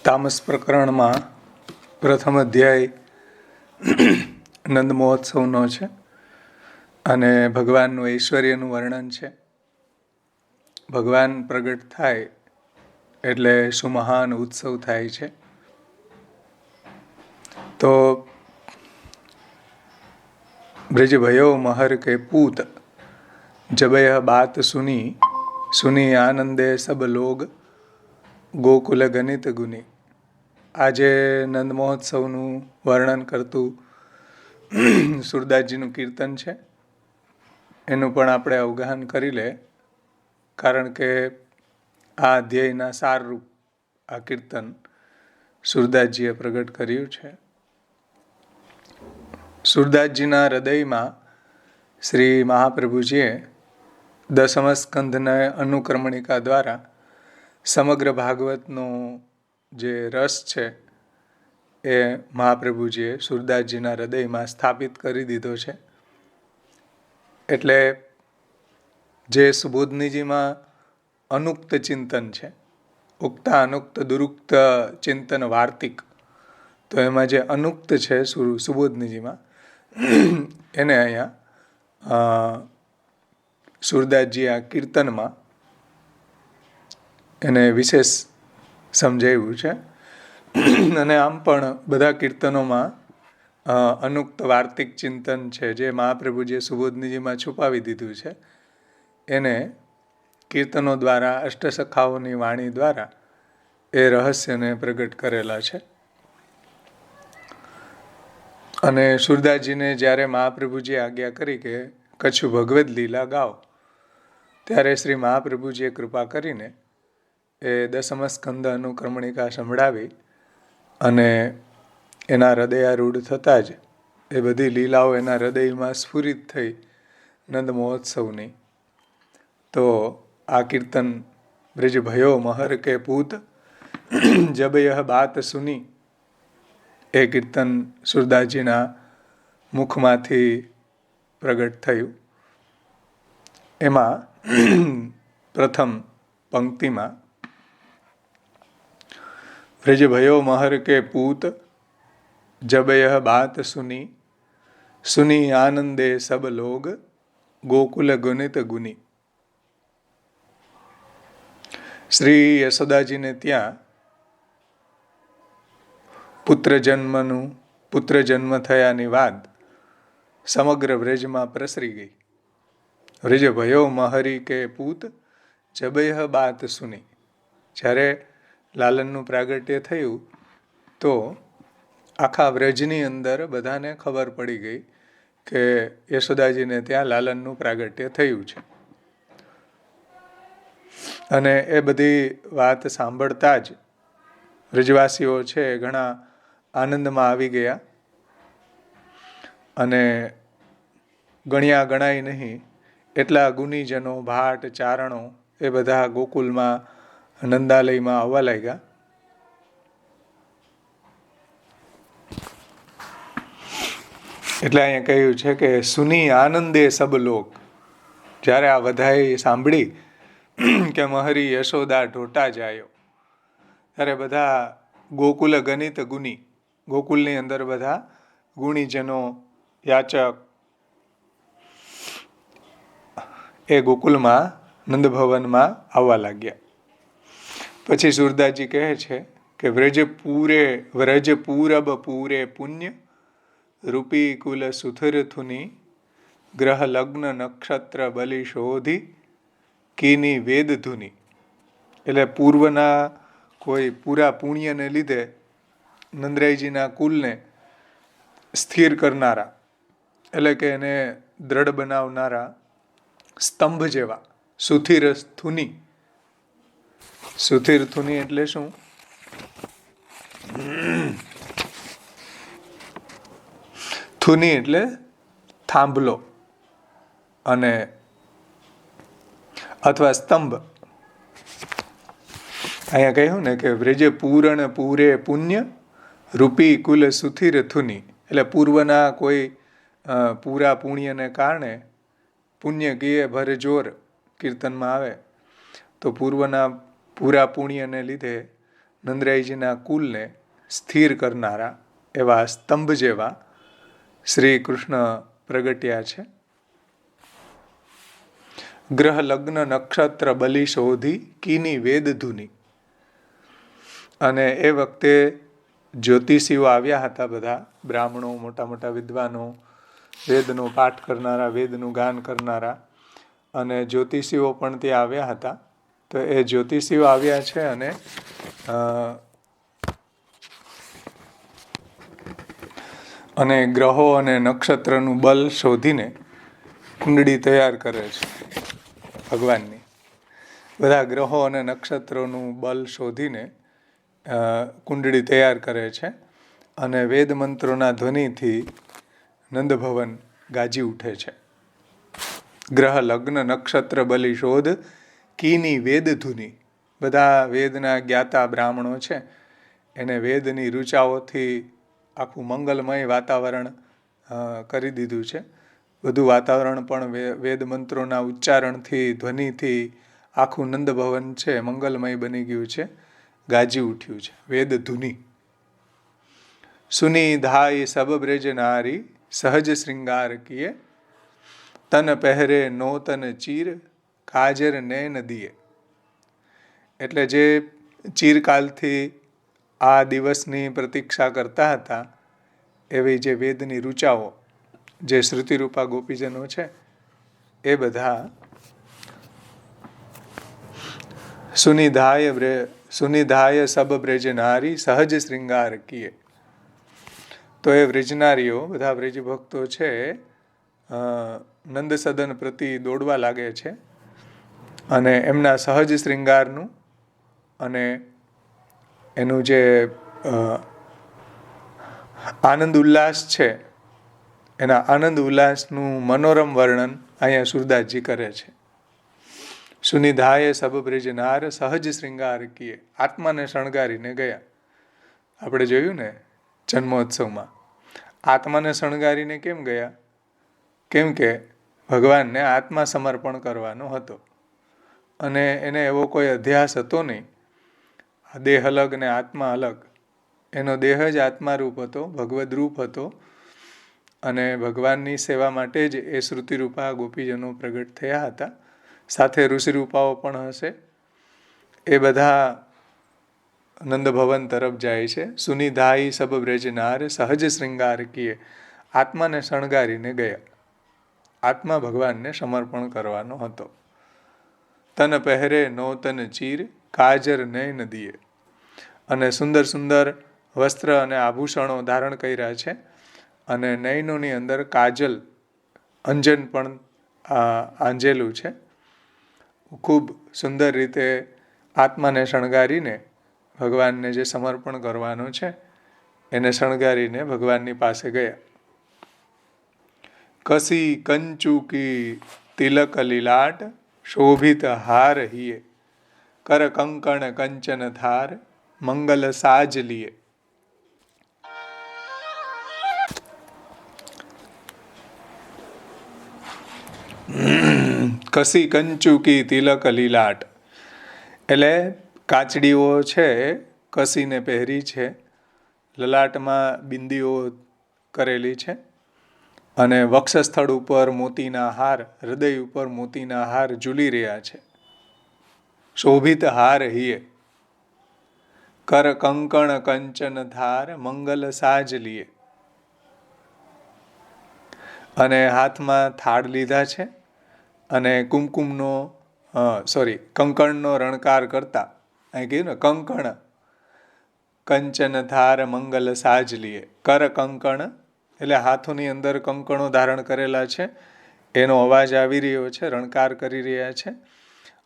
તામસ પ્રકરણમાં પ્રથમ અધ્યાય નંદ મહોત્સવનો છે અને ભગવાનનું ઐશ્વર્યનું વર્ણન છે. ભગવાન પ્રગટ થાય એટલે શું મહાન ઉત્સવ થાય છે. તો બ્રજ ભયો મહર કે પૂત જબય બાત સુની આનંદે સબ લોગ ગોકુલ ગણિત ગુની. આજે નંદ મહોત્સવનું વર્ણન કરતું સુરદાસજીનું કીર્તન છે. એનું પણ આપણે અવગાહન કરી લે, કારણ કે આ અધ્યાયના સારરૂપ આ કીર્તન સુરદાસજીએ પ્રગટ કર્યું છે. સુરદાસજીના હૃદયમાં શ્રી મહાપ્રભુજીએ દસમ સ્કંધના અનુક્રમણિકા દ્વારા સમગ્ર ભાગવતનો જે રસ છે એ મહાપ્રભુજીએ સુરદાસજીના હૃદયમાં સ્થાપિત કરી દીધો છે. એટલે જે સુબોધનીજીમાં અનુક્ત ચિંતન છે, ઉક્તા અનુક્ત દુરુક્ત ચિંતન વાર્તિક, તો એમાં જે અનુક્ત છે સુબોધનીજીમાં એને અહીંયા સુરદાસજી આ કીર્તનમાં એને વિશેષ સમજાવ્યું છે. અને આમ પણ બધા કીર્તનોમાં અનુક્ત વાર્તિક ચિંતન છે જે મહાપ્રભુજીએ સુબોધનીજીમાં છુપાવી દીધું છે, એને કીર્તનો દ્વારા અષ્ટસખાઓની વાણી દ્વારા એ રહસ્યને પ્રગટ કરેલા છે. અને સુરદાસજીને જ્યારે મહાપ્રભુજીએ આજ્ઞા કરી કે કચ્છ ભગવદ લીલા ગાઓ, ત્યારે શ્રી મહાપ્રભુજીએ કૃપા કરીને એ દસમ સ્કંદ અનુક્રમણિકા સંભળાવી અને એના હૃદયારૂઢ થતાં જ એ બધી લીલાઓ એના હૃદયમાં સ્ફુરિત થઈ નંદ મહોત્સવની. તો આ કીર્તન બ્રજ ભયો મહર કે પૂત જબયહ બાત સુની, એ કીર્તન સુરદાસજીના મુખમાંથી પ્રગટ થયું. એમાં પ્રથમ પંક્તિમાં બ્રજ ભયો મહર કે પૂત જબયહ બાત સુની આનંદે સબ લોગ ગોકુલ ગુનિત ગુની. શ્રી યશોદાજીને ત્યાં પુત્ર જન્મ થયાની વાત સમગ્ર વ્રજમાં પ્રસરી ગઈ. વ્રજ ભયો મહરી કે પૂત જબયહ બાત સુની. જ્યારે લાલનનું પ્રાગટ્ય થયું તો આખા વ્રજની અંદર બધાને ખબર પડી ગઈ કે યશોદાજીને ત્યાં લાલનનું પ્રાગટ્ય થયું છે. અને એ બધી વાત સાંભળતા જ વ્રજવાસીઓ છે ઘણા આનંદમાં આવી ગયા અને ગણ્યા ગણાય નહીં એટલા ગુનીજનો, ભાટ, ચારણો એ બધા ગોકુલમાં નંદાલયમાં આવવા લાગ્યા. એટલે અહીંયા કહ્યું છે કે સુની આનંદે સબ લોક. જ્યારે આ બધાએ સાંભળી કે મહરી યશોદા ઢોટા જાયો, ત્યારે બધા ગોકુલ ગણિત ગુની, ગોકુલની અંદર બધા ગુણીજનો, યાચક એ ગોકુલમાં નંદભવનમાં આવવા લાગ્યા. પછી સુરદાસજી કહે છે કે વ્રજ પૂરબ પૂરે પુણ્ય રૂપી કુલ સુથર થુની ગ્રહ લગ્ન નક્ષત્ર બલિ શોધી કીની વેદ ધુની. એટલે પૂર્વના કોઈ પૂરા પુણ્યને લીધે નંદરાયજીના કુલને સ્થિર કરનારા, એટલે કે એને દ્રઢ બનાવનારા સ્તંભ જેવા સુથિર થુની. સુથિર થુની એટલે શું? થુની એટલે થાંભલો અને અથવા સ્તંભ. અહીંયા કહ્યું ને કે વ્રજ પૂરણ પૂરે પુણ્ય રૂપી કુલ સુથિર થુની. એટલે પૂર્વના કોઈ પૂરા પુણ્યને કારણે પુણ્ય ગીએ ભરજોર કીર્તનમાં આવે તો પૂર્વના પૂરા પુણ્યને લીધે નંદરાયજીના કુલને સ્થિર કરનારા એવા સ્તંભ જેવા શ્રી કૃષ્ણ પ્રગટ્યા છે. ગ્રહ લગ્ન નક્ષત્ર બલિ શોધી કીની વેદ ધૂની. અને એ વખતે જ્યોતિષીઓ આવ્યા હતા, બધા બ્રાહ્મણો, મોટા મોટા વિદ્વાનો, વેદનો પાઠ કરનારા, વેદનું ગાન કરનારા, અને જ્યોતિષીઓ પણ ત્યાં આવ્યા હતા. તો એ જ્યોતિષીઓ આવ્યા છે અને ગ્રહો અને નક્ષત્રનું બલ શોધીને કુંડળી તૈયાર કરે છે ભગવાનની. બધા ગ્રહો અને નક્ષત્રોનું બલ શોધીને કુંડળી તૈયાર કરે છે અને વેદ મંત્રોના ધ્વનિથી નંદભવન ગાજી ઉઠે છે. ગ્રહ લગ્ન નક્ષત્ર બલિ શોધ કીની વેદ ધૂની. બધા વેદના જ્ઞાતા બ્રાહ્મણો છે એને વેદની ઋચાઓથી આખું મંગલમય વાતાવરણ કરી દીધું છે. બધું વાતાવરણ પણ વેદ મંત્રોના ઉચ્ચારણથી, ધ્વનિથી આખું નંદભવન છે મંગલમય બની ગયું છે, ગાજી ઉઠ્યું છે. વેદ ધૂની. સુની ધાય સબ બ્રજ નારી સહજ શ્રૃંગાર કિયે તન પહેરે નોતન ચીર કાજર નૈન દિયે. એટલે જે ચિરકાલથી આ દિવસની પ્રતીક્ષા કરતા હતા એવી જે વેદની ઋચાઓ, જે શ્રુતિરૂપા ગોપીજનો છે, એ બધા સુનિધાય સબ બ્રજ નારી સહજ શ્રૃંગાર કિયે. તો એ વ્રજનારીઓ, બધા વ્રજભક્તો છે, નંદ સદન પ્રતિ દોડવા લાગે છે અને એમના સહજ શ્રૃંગારનું અને એનું જે આનંદ ઉલ્લાસ છે, એના આનંદ ઉલ્લાસનું મનોરમ વર્ણન અહીંયા સુરદાસજી કરે છે. સુનિધાય સબ બ્રજ નાર સહજ શ્રૃંગાર કિયે. આત્માને શણગારીને ગયા. આપણે જોયું ને જન્મોત્સવમાં, આત્માને શણગારીને કેમ ગયા? કેમ કે ભગવાનને આત્મા સમર્પણ કરવાનો હતો અને એને એવો કોઈ અધ્યાસ હતો નહીં. દેહ અલગ ને આત્મા અલગ. એનો દેહ જ આત્મારૂપ હતો, ભગવદ રૂપ હતો અને ભગવાનની સેવા માટે જ એ શ્રુતિરૂપા ગોપીજનો પ્રગટ થયા હતા. સાથે ઋષિરૂપાઓ પણ હશે. એ બધા નંદભવન તરફ જાય છે. સુનિધાઈ સબ બ્રજનાર સહજ શ્રૃંગાર કિયે. આત્માને શણગારીને ગયા. આત્મા ભગવાનને સમર્પણ કરવાનો હતો. તન પહેરે નોતન ચીર કાજર નયન દિયે. અને સુંદર સુંદર વસ્ત્ર અને આભૂષણો ધારણ કર્યા છે અને નયનોની અંદર કાજલ, અંજન પણ આંજેલું છે. ખૂબ સુંદર રીતે આત્માને શણગારીને ભગવાનને જે સમર્પણ કરવાનું છે એને શણગારીને ભગવાનની પાસે ગયા. કસી કંચુકી તિલક લીલાટ શોભિત હાર હિયે કર કંકણ કંચન થાર મંગલ સાજ લીએ. કસી કંચુકી તિલક લીલાટ એટલે કાચડીઓ છે કસીને પહેરી છે, લલાટમાં બિંદીઓ કરેલી છે અને વક્ષસ્થળ ઉપર મોતીના હાર, હૃદય ઉપર મોતીના હાર ઝૂલી રહ્યા છે. શોભિત હાર હિયે કર કંકણ કંચન ધાર મંગલ સાજ લીએ. અને હાથમાં થાળ લીધા છે અને કંકણનો રણકાર કરતા, અહીં કહ્યું ને કંકણ કંચન ધાર મંગલ સાજ લીએ. કર કંકણ એટલે હાથોની અંદર કંકણો ધારણ કરેલા છે, એનો અવાજ આવી રહ્યો છે, રણકાર કરી રહ્યા છે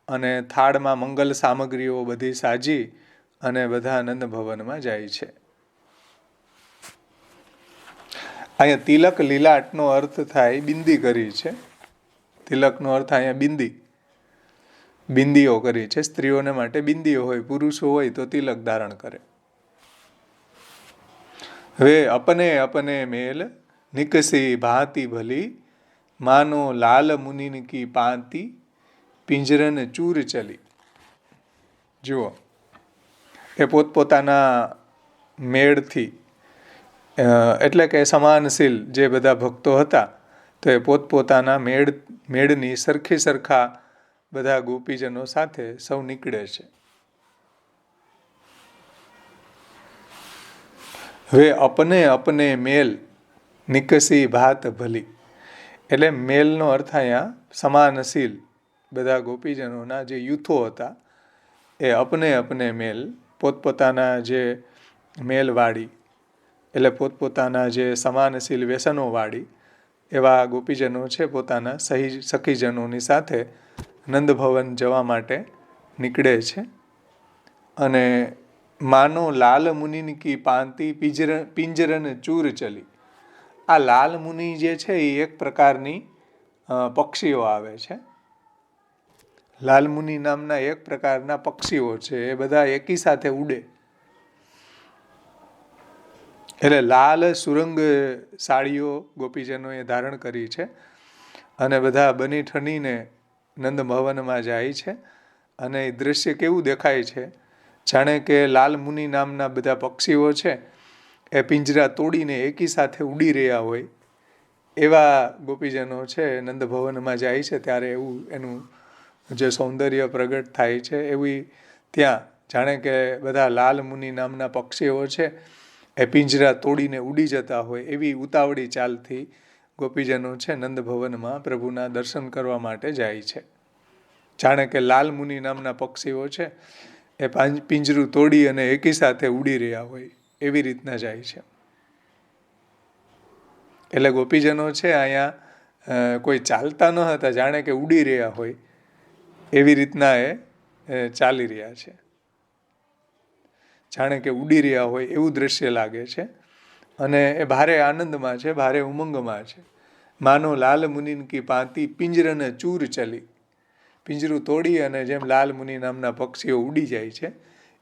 અને થાળમાં મંગલ સામગ્રીઓ બધી સાજી અને બધા આનંદ ભવનમાં જાય છે. અહીંયા તિલક લીલાટનો અર્થ થાય બિંદી કરી છે. તિલકનો અર્થ અહીંયા બિંદીઓ કરી છે. સ્ત્રીઓને માટે બિંદીઓ હોય, પુરુષો હોય તો તિલક ધારણ કરે. હવે અપને અપને મેલ નિકસી ભાંતિ ભલી માનો લાલ મુનિન કી પાંતિ પિંજરન ચૂર ચલી. જુઓ, એ પોતપોતાના મેળથી, એટલે કે સમાનશીલ જે બધા ભક્તો હતા, તો એ પોતપોતાના મેળની સરખા બધા ગોપીજનો સાથે સૌ નીકળે છે. વે અપને અપને મેલ નિકસી ભાત ભલી. એટલે મેલનો અર્થ અહીંયા સમાનશીલ બધા ગોપીજનોના જે યુથો હતા એ અપને અપને મેલ, પોતપોતાના જે મેલવાળી એટલે પોતપોતાના જે સમાનશીલ વ્યસનોવાળી એવા ગોપીજનો છે પોતાના સખીજનોની સાથે નંદભવન જવા માટે નીકળે છે. અને માનો લાલ મુનિની કી પાંતી પિંજરન ચૂર ચલી. આ લાલ મુનિ જે છે એ એક પ્રકારની પક્ષીઓ આવે છે. લાલ મુનિ નામના એક પ્રકારના પક્ષીઓ છે, એ બધા એકી સાથે ઉડે. એટલે લાલ સુરંગ સાડીઓ ગોપીજનોએ ધારણ કરી છે અને બધા બની ઠનીને નંદ ભવનમાં જાય છે. અને એ દૃશ્ય કેવું દેખાય છે, જાણે કે લાલ મુનિ નામના બધા પક્ષીઓ છે એ પિંજરા તોડીને એકી સાથે ઉડી રહ્યા હોય એવા ગોપીજનો છે નંદ ભવનમાં જાય છે. ત્યારે એવું એનું જે સૌંદર્ય પ્રગટ થાય છે, એવી ત્યાં જાણે કે બધા લાલ મુનિ નામના પક્ષીઓ છે એ પિંજરા તોડીને ઉડી જતા હોય એવી ઉતાવળી ચાલથી ગોપીજનો છે નંદ ભવનમાં પ્રભુના દર્શન કરવા માટે જાય છે. જાણે કે લાલ મુનિ નામના પક્ષીઓ છે એ પિંજરું તોડી અને એકી સાથે ઉડી રહ્યા હોય એવી રીતના જાય છે. એટલે ગોપીજનો છે અહીંયા કોઈ ચાલતા ન હતા, જાણે કે ઉડી રહ્યા હોય એવી રીતના એ ચાલી રહ્યા છે. જાણે કે ઉડી રહ્યા હોય એવું દ્રશ્ય લાગે છે. અને એ ભારે આનંદમાં છે, ભારે ઉમંગમાં છે. માનો લાલ મુનિન કી પાંતી પિંજરન ચૂર ચલી. પિંજરું તોડી અને જેમ લાલ મુનિ નામના પક્ષીઓ ઉડી જાય છે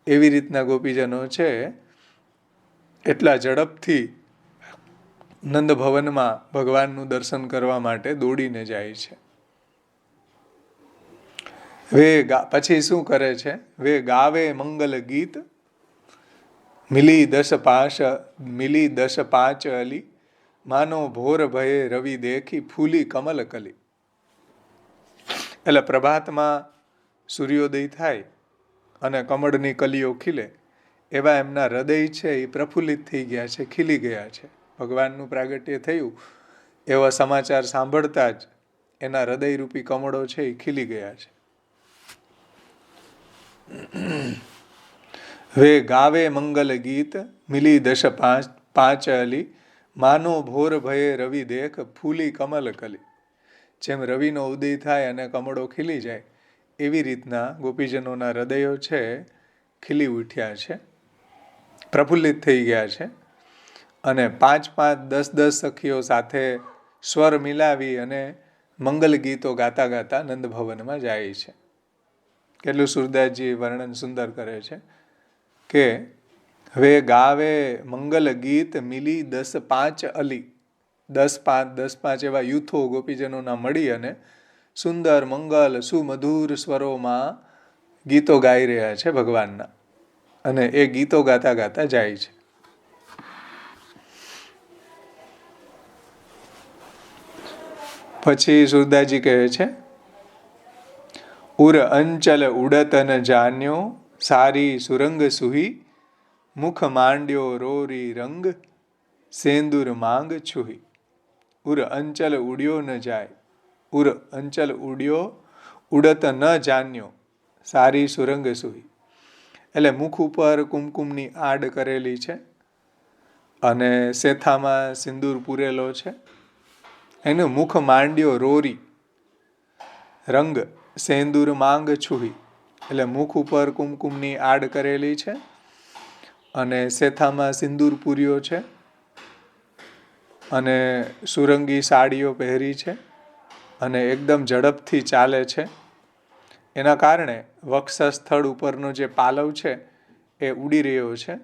એવી રીતના ગોપીજનો છે એટલા ઝડપથી નંદ ભવનમાં ભગવાનનું દર્શન કરવા માટે દોડીને જાય છે. પછી શું કરે છે? વે ગાવે મંગલ ગીત મિલી દશ પાંચ અલી, માનો ભોર ભયે રવિ દેખી ફૂલી કમલ કલી. એટલે પ્રભાતમાં સૂર્યોદય થાય અને કમળની કલીઓ ખીલે એવા એમના હૃદય છે એ પ્રફુલ્લિત થઈ ગયા છે, ખીલી ગયા છે. ભગવાનનું પ્રાગટ્ય થયું એવા સમાચાર સાંભળતા જ એના હૃદયરૂપી કમળો છે એ ખીલી ગયા છે. વે ગાવે મંગલ ગીત મિલી દશ પાંચ અલી, માનો ભોર ભયે રવિ દેખ ફૂલી કમલ કલી. જેમ રવિનો ઉદય થાય અને કમળો ખીલી જાય એવી રીતના ગોપીજનોના હૃદયો છે ખીલી ઉઠ્યા છે, પ્રફુલ્લિત થઈ ગયા છે. અને 5-5, 10-10 સખીઓ સાથે સ્વર મિલાવી અને મંગલ ગીતો ગાતા ગાતા નંદ ભવનમાં જાય છે. કેટલું સુરદાસજી વર્ણન સુંદર કરે છે કે હવે ગાવે મંગલ ગીત મિલી 10-5 અલી. 10-5 એવા યુથો ગોપીજનોના મળી અને સુંદર મંગલ સુમધુર સ્વરોમાં ગીતો ગાઈ રહ્યા છે ભગવાનના. અને એ ગીતો ગાતા ગાતા જાય છે. પછી સુરદાસજી કહે છે, ઉર અંચલ ઉડતન જાન્યો સારી સુરંગ સુહી, મુખ માંડ્યો રોરી રંગ સેંદુર માંગ છુહી. ઉર અંચલ ઉડ્યો ન જાય, ઉર અંચલ ઉડ્યો ઉડત ન જાન્યો સારી સુરંગ સુહી. એટલે મુખ ઉપર કુમકુમની આડ કરેલી છે અને શેથામાં સિંદૂર પૂરેલો છે. એનું મુખ માંડ્યો રોરી રંગ સેંદૂર માંગ છુહી. એટલે મુખ ઉપર કુમકુમની આડ કરેલી છે અને શેથામાં સિંદૂર પૂર્યો છે અને સુરંગી સાડીઓ પહેરી છે અને એકદમ ઝડપથી ચાલે છે. એના કારણે વક્ષસ્થળ ઉપરનો જે પાલવ છે એ ઉડી રહ્યો છે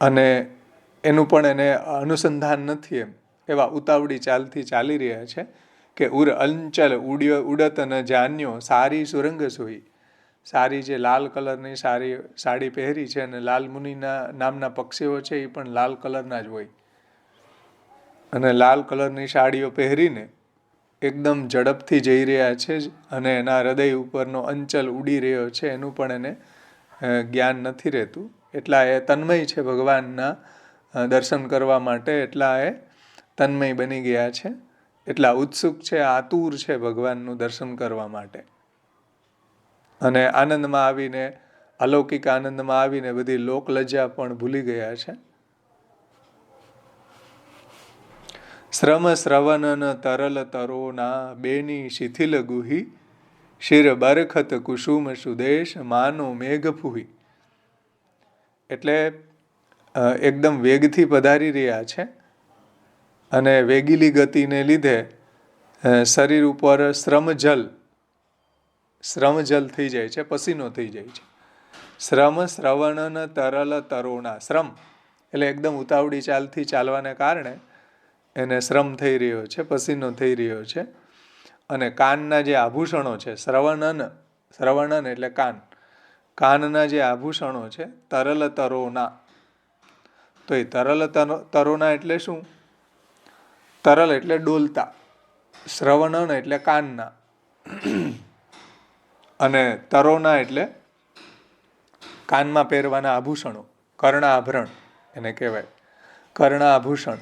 અને એનું પણ એને અનુસંધાન નથી એવા ઉતાવળી ચાલથી ચાલી રહ્યા છે કે ઉર અંચલ ઉડ્યો ઉડત ન જાન્યો સારી સુરંગ સુહી. સારી જે લાલ કલરની સાડી પહેરી છે, અને લાલ મુનિના નામના પક્ષીઓ છે એ પણ લાલ કલરના જ હોય, અને લાલ કલરની સાડીઓ પહેરીને એકદમ ઝડપથી જઈ રહ્યા છે, અને એના હૃદય ઉપરનો અંચલ ઉડી રહ્યો છે, એનું પણ એને જ્ઞાન નથી રહેતું. એટલા એ તન્મય છે ભગવાનના દર્શન કરવા માટે, એટલા એ તન્મય બની ગયા છે, એટલા ઉત્સુક છે, આતુર છે ભગવાનનું દર્શન કરવા માટે. અને આનંદમાં આવીને, અલૌકિક આનંદમાં આવીને બધી લોકલજ્જા પણ ભૂલી ગયા છે. શ્રમ શ્રવણન તરલ તરોના બેની શિથિલ ગુહી, શિર બરખત કુસુમ સુદેશ માનો મેઘ ફૂહી. એટલે એકદમ વેગથી પધારી રહ્યા છે, અને વેગીલી ગતિને લીધે શરીર ઉપર શ્રમજલ થઈ જાય છે, પસીનો થઈ જાય છે. શ્રમ શ્રવણન તરલ તરોના, શ્રમ એટલે એકદમ ઉતાવળી ચાલથી ચાલવાને કારણે એને શ્રમ થઈ રહ્યો છે, પસીનો થઈ રહ્યો છે. અને કાનના જે આભૂષણો છે, શ્રવણન એટલે કાનના જે આભૂષણો છે, તરલ તરોના, તો એ તરલ તરોના એટલે શું? તરલ એટલે ડોલતા, શ્રવણન એટલે કાનના, અને તરોના એટલે કાનમાં પહેરવાના આભૂષણો, કર્ણ આભરણ એને કહેવાય, કર્ણ આભૂષણ.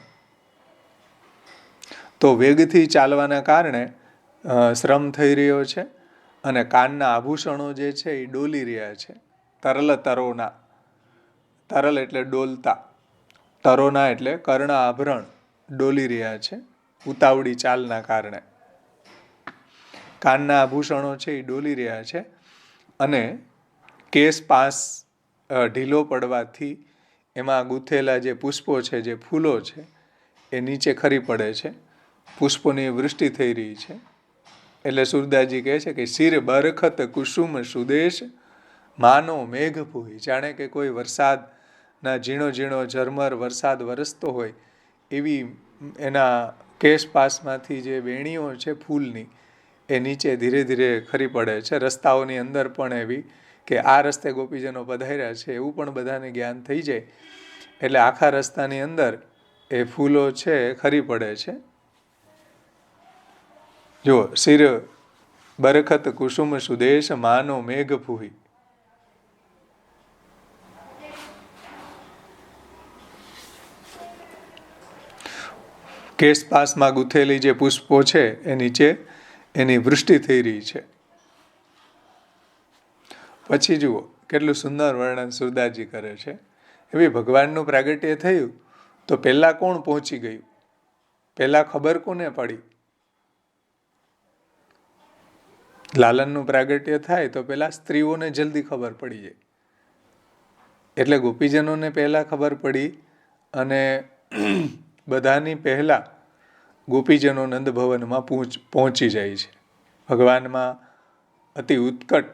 તો વેગથી ચાલવાના કારણે શ્રમ થઈ રહ્યો છે, અને કાનના આભૂષણો જે છે એ ડોલી રહ્યા છે. તરલ તરોના, તરલ એટલે ડોલતા, તરોના એટલે કર્ણ આભરણ ડોલી રહ્યા છે ઉતાવળી ચાલના કારણે. કાનના આભૂષણો છે એ ડોલી રહ્યા છે, અને કેસ પાસ ઢીલો પડવાથી એમાં ગૂંથેલા જે પુષ્પો છે, જે ફૂલો છે, એ નીચે ખરી પડે છે, પુષ્પોની વૃષ્ટિ થઈ રહી છે. એટલે સુરદાસજી કહે છે કે શિર બરખત કુસુમ સુદેશ માનો મેઘ ફૂહી, જાણે કે કોઈ વરસાદના ઝીણો ઝીણો ઝરમર વરસાદ વરસતો હોય એવી એના કેશપાસમાંથી જે વેણીઓ છે ફૂલની, એ નીચે ધીરે ધીરે ખરી પડે છે. રસ્તાઓની અંદર પણ એવી કે આ રસ્તે ગોપીજનો પધાર્યા છે એવું પણ બધાને જ્ઞાન થઈ જાય, એટલે આખા રસ્તાની અંદર એ ફૂલો છે ખરી પડે છે. જુઓ, શિર બરખત કુસુમ સુદેશ માનો મેઘ ફૂહી. કેશપાસમાં ગૂંથેલી જે પુષ્પો છે એ નીચે એની વૃષ્ટિ થઈ રહી છે. પછી જુઓ કેટલું સુંદર વર્ણન સુરદાસજી કરે છે. એવી ભગવાનનું પ્રાગટ્ય થયું તો પહેલા કોણ પહોંચી ગયું? પહેલા ખબર કોને પડી? લાલનનું પ્રાગટ્ય થાય તો પેલા સ્ત્રીઓને જલ્દી ખબર પડી જાય, એટલે ગોપીજનોને પહેલા ખબર પડી, અને બધાની પહેલા ગોપીજનો નંદભવનમાં પહોંચી જાય છે. ભગવાનમાં અતિ ઉત્કટ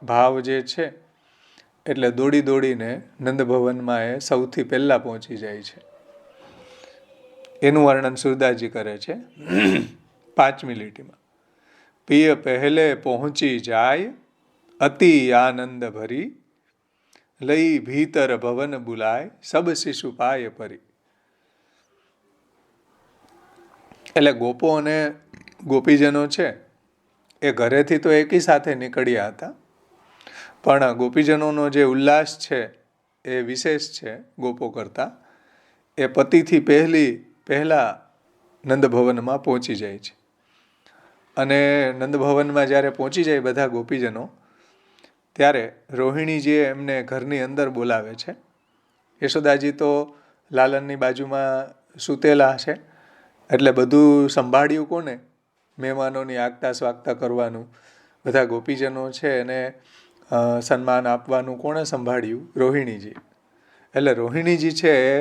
ભાવ જે છે, એટલે દોડી દોડીને નંદભવનમાં એ સૌથી પહેલા પહોંચી જાય છે. એનું વર્ણન સુરદાસજી કરે છે 5મી લીટીમાં. પિય પહેલે પહોંચી જાય અતિ આનંદ ભરી, લઈ ભીતર ભવન બુલાય સબ શિશુ પાય પરી. એટલે ગોપો અને ગોપીજનો છે એ ઘરેથી તો એકી સાથે નીકળ્યા હતા, પણ ગોપીજનોનો જે ઉલ્લાસ છે એ વિશેષ છે ગોપો કરતા. એ પતિથી પહેલા નંદભવનમાં પહોંચી જાય છે, અને નંદભવનમાં જ્યારે પહોંચી જાય બધા ગોપીજનો, ત્યારે રોહિણીજીએ એમને ઘરની અંદર બોલાવે છે. યશોદાજી તો લાલનની બાજુમાં સૂતેલા છે, એટલે બધું સંભાળ્યું કોને? મહેમાનોની આગતા સ્વાગતા કરવાનું, બધા ગોપીજનો છે એને સન્માન આપવાનું કોણે સંભાળ્યું? રોહિણીજી. એટલે રોહિણીજી છે એ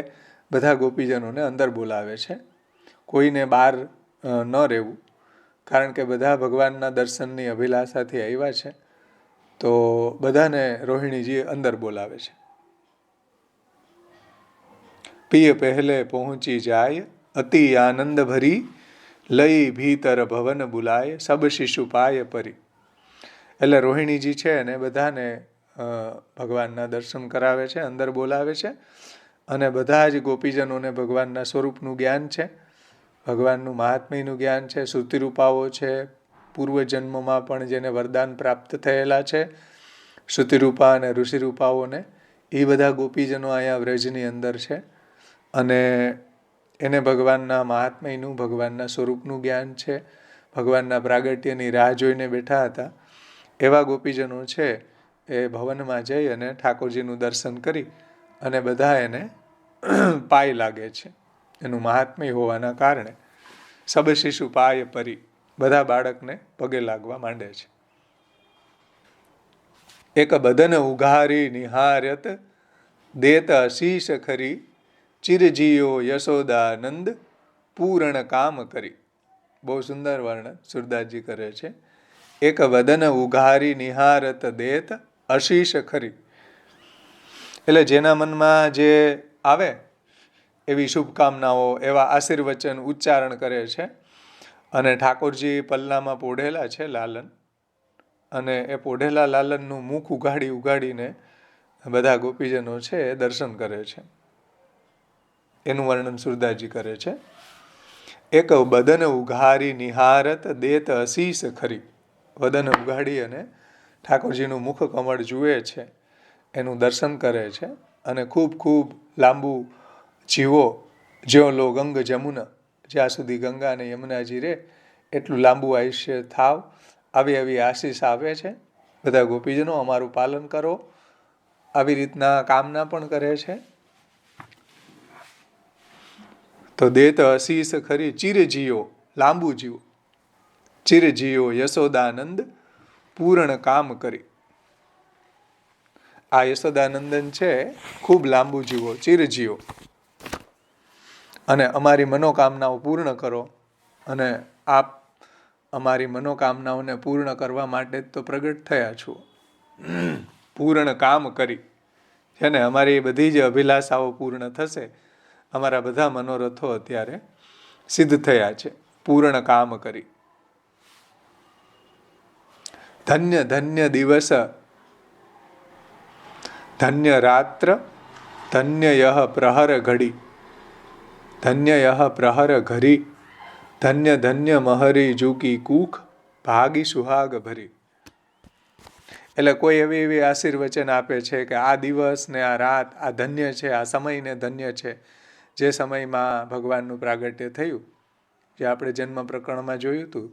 બધા ગોપીજનોને અંદર બોલાવે છે, કોઈને બહાર ન રહેવું, કારણ કે બધા ભગવાનના દર્શનની અભિલાષાથી આવ્યા છે, તો બધાને રોહિણીજી અંદર બોલાવે છે. પિય પહેલે પહોંચી જાય અતિ આનંદ ભરી, લઈ ભીતર ભવન બુલાય સબ શિશુ પાય પરી. એટલે રોહિણીજી છે એને બધાને ભગવાનના દર્શન કરાવે છે, અંદર બોલાવે છે, અને બધા જ ગોપીજનોને ભગવાનના સ્વરૂપનું જ્ઞાન છે, ભગવાનનું મહાત્મ્યનું જ્ઞાન છે, શ્રુતિરૂપાઓ છે, પૂર્વજન્મમાં પણ જેને વરદાન પ્રાપ્ત થયેલા છે, શ્રુતિરૂપા અને ઋષિરૂપાઓને, એ બધા ગોપીજનો અહીંયા વ્રજની અંદર છે, અને એને ભગવાનના મહાત્મ્યનું, ભગવાનના સ્વરૂપનું જ્ઞાન છે, ભગવાનના પ્રાગટ્યની રાહ જોઈને બેઠા હતા. એવા ગોપીજનો છે એ ભવનમાં જઈ અને ઠાકોરજીનું દર્શન કરી અને બધા એને પાય લાગે છે. એનું મહાત્મ્ય હોવાના કારણે સબ શિશુ પાય પરી, બધા બાળકને પગે લાગવા માંડે છે. એક બદન ઉઘારી નિહાર્યત દેત અશીષ ખરી, ચિરજીયો યશોદાનંદ પૂરણ કામ કરી. બહુ સુંદર વર્ણન સુરદાસજી કરે છે. એક વદન ઉઘારી નિહારત દેત અશીષ ખરી, એટલે જેના મનમાં જે આવે એવી શુભકામનાઓ, એવા આશીર્વચન ઉચ્ચારણ કરે છે. અને ઠાકોરજી પલ્લામાં પોઢેલા છે લાલન, અને એ પોઢેલા લાલનનું મુખ ઉઘાડી ઉઘાડીને બધા ગોપીજનો છે એ દર્શન કરે છે. એનું વર્ણન સુરદાસજી કરે છે. એક બદન ઉઘારી નિહારત દેત અશીષ ખરી, વદન ઉઘાડી અને ઠાકોરજીનું મુખ કમળ જુએ છે, એનું દર્શન કરે છે, અને ખૂબ ખૂબ લાંબુ જીવો, જ્યો લો ગંગ જમુના, જ્યાં સુધી ગંગા અને યમુનાજી રહે એટલું લાંબુ આયુષ્ય થાવ, આવી આવી આશીષ આપે છે. બધા ગોપીજનો અમારું પાલન કરો, આવી રીતના કામના પણ કરે છે. તો દેત અશીષ ખરી, ચિરજીયો, લાંબુ જીવો, ચિરજીયો યશોદાનંદ પૂર્ણ કામ કરી. આ યશોદાનંદન છે ખૂબ લાંબુ જીવો, ચિરજીવો, અને અમારી મનોકામનાઓ પૂર્ણ કરો. અને આપ અમારી મનોકામનાઓને પૂર્ણ કરવા માટે જ તો પ્રગટ થયા છો. પૂર્ણ કામ કરી, છે ને, અમારી બધી જ અભિલાષાઓ પૂર્ણ થશે, અમારા બધા મનોરથો અત્યારે સિદ્ધ થયા છે. પૂર્ણ કામ કરી. ધન્ય ધન્ય દિવસ, ધન્ય રાત્ર, ધન્ય યહ પ્રહર ઘડી, ધન્ય યહ પ્રહર ઘરી, ધન્ય ધન્ય મહરી જુકી કુખ, ભાગી સુહાગ ભરી. એટલે કોઈ એવી એવી આશીર્વચન આપે છે કે આ દિવસ ને આ રાત આ ધન્ય છે, આ સમય ને ધન્ય છે. જે સમયમાં ભગવાનનું પ્રાગટ્ય થયું, જે આપણે જન્મ પ્રકરણમાં જોયું હતું,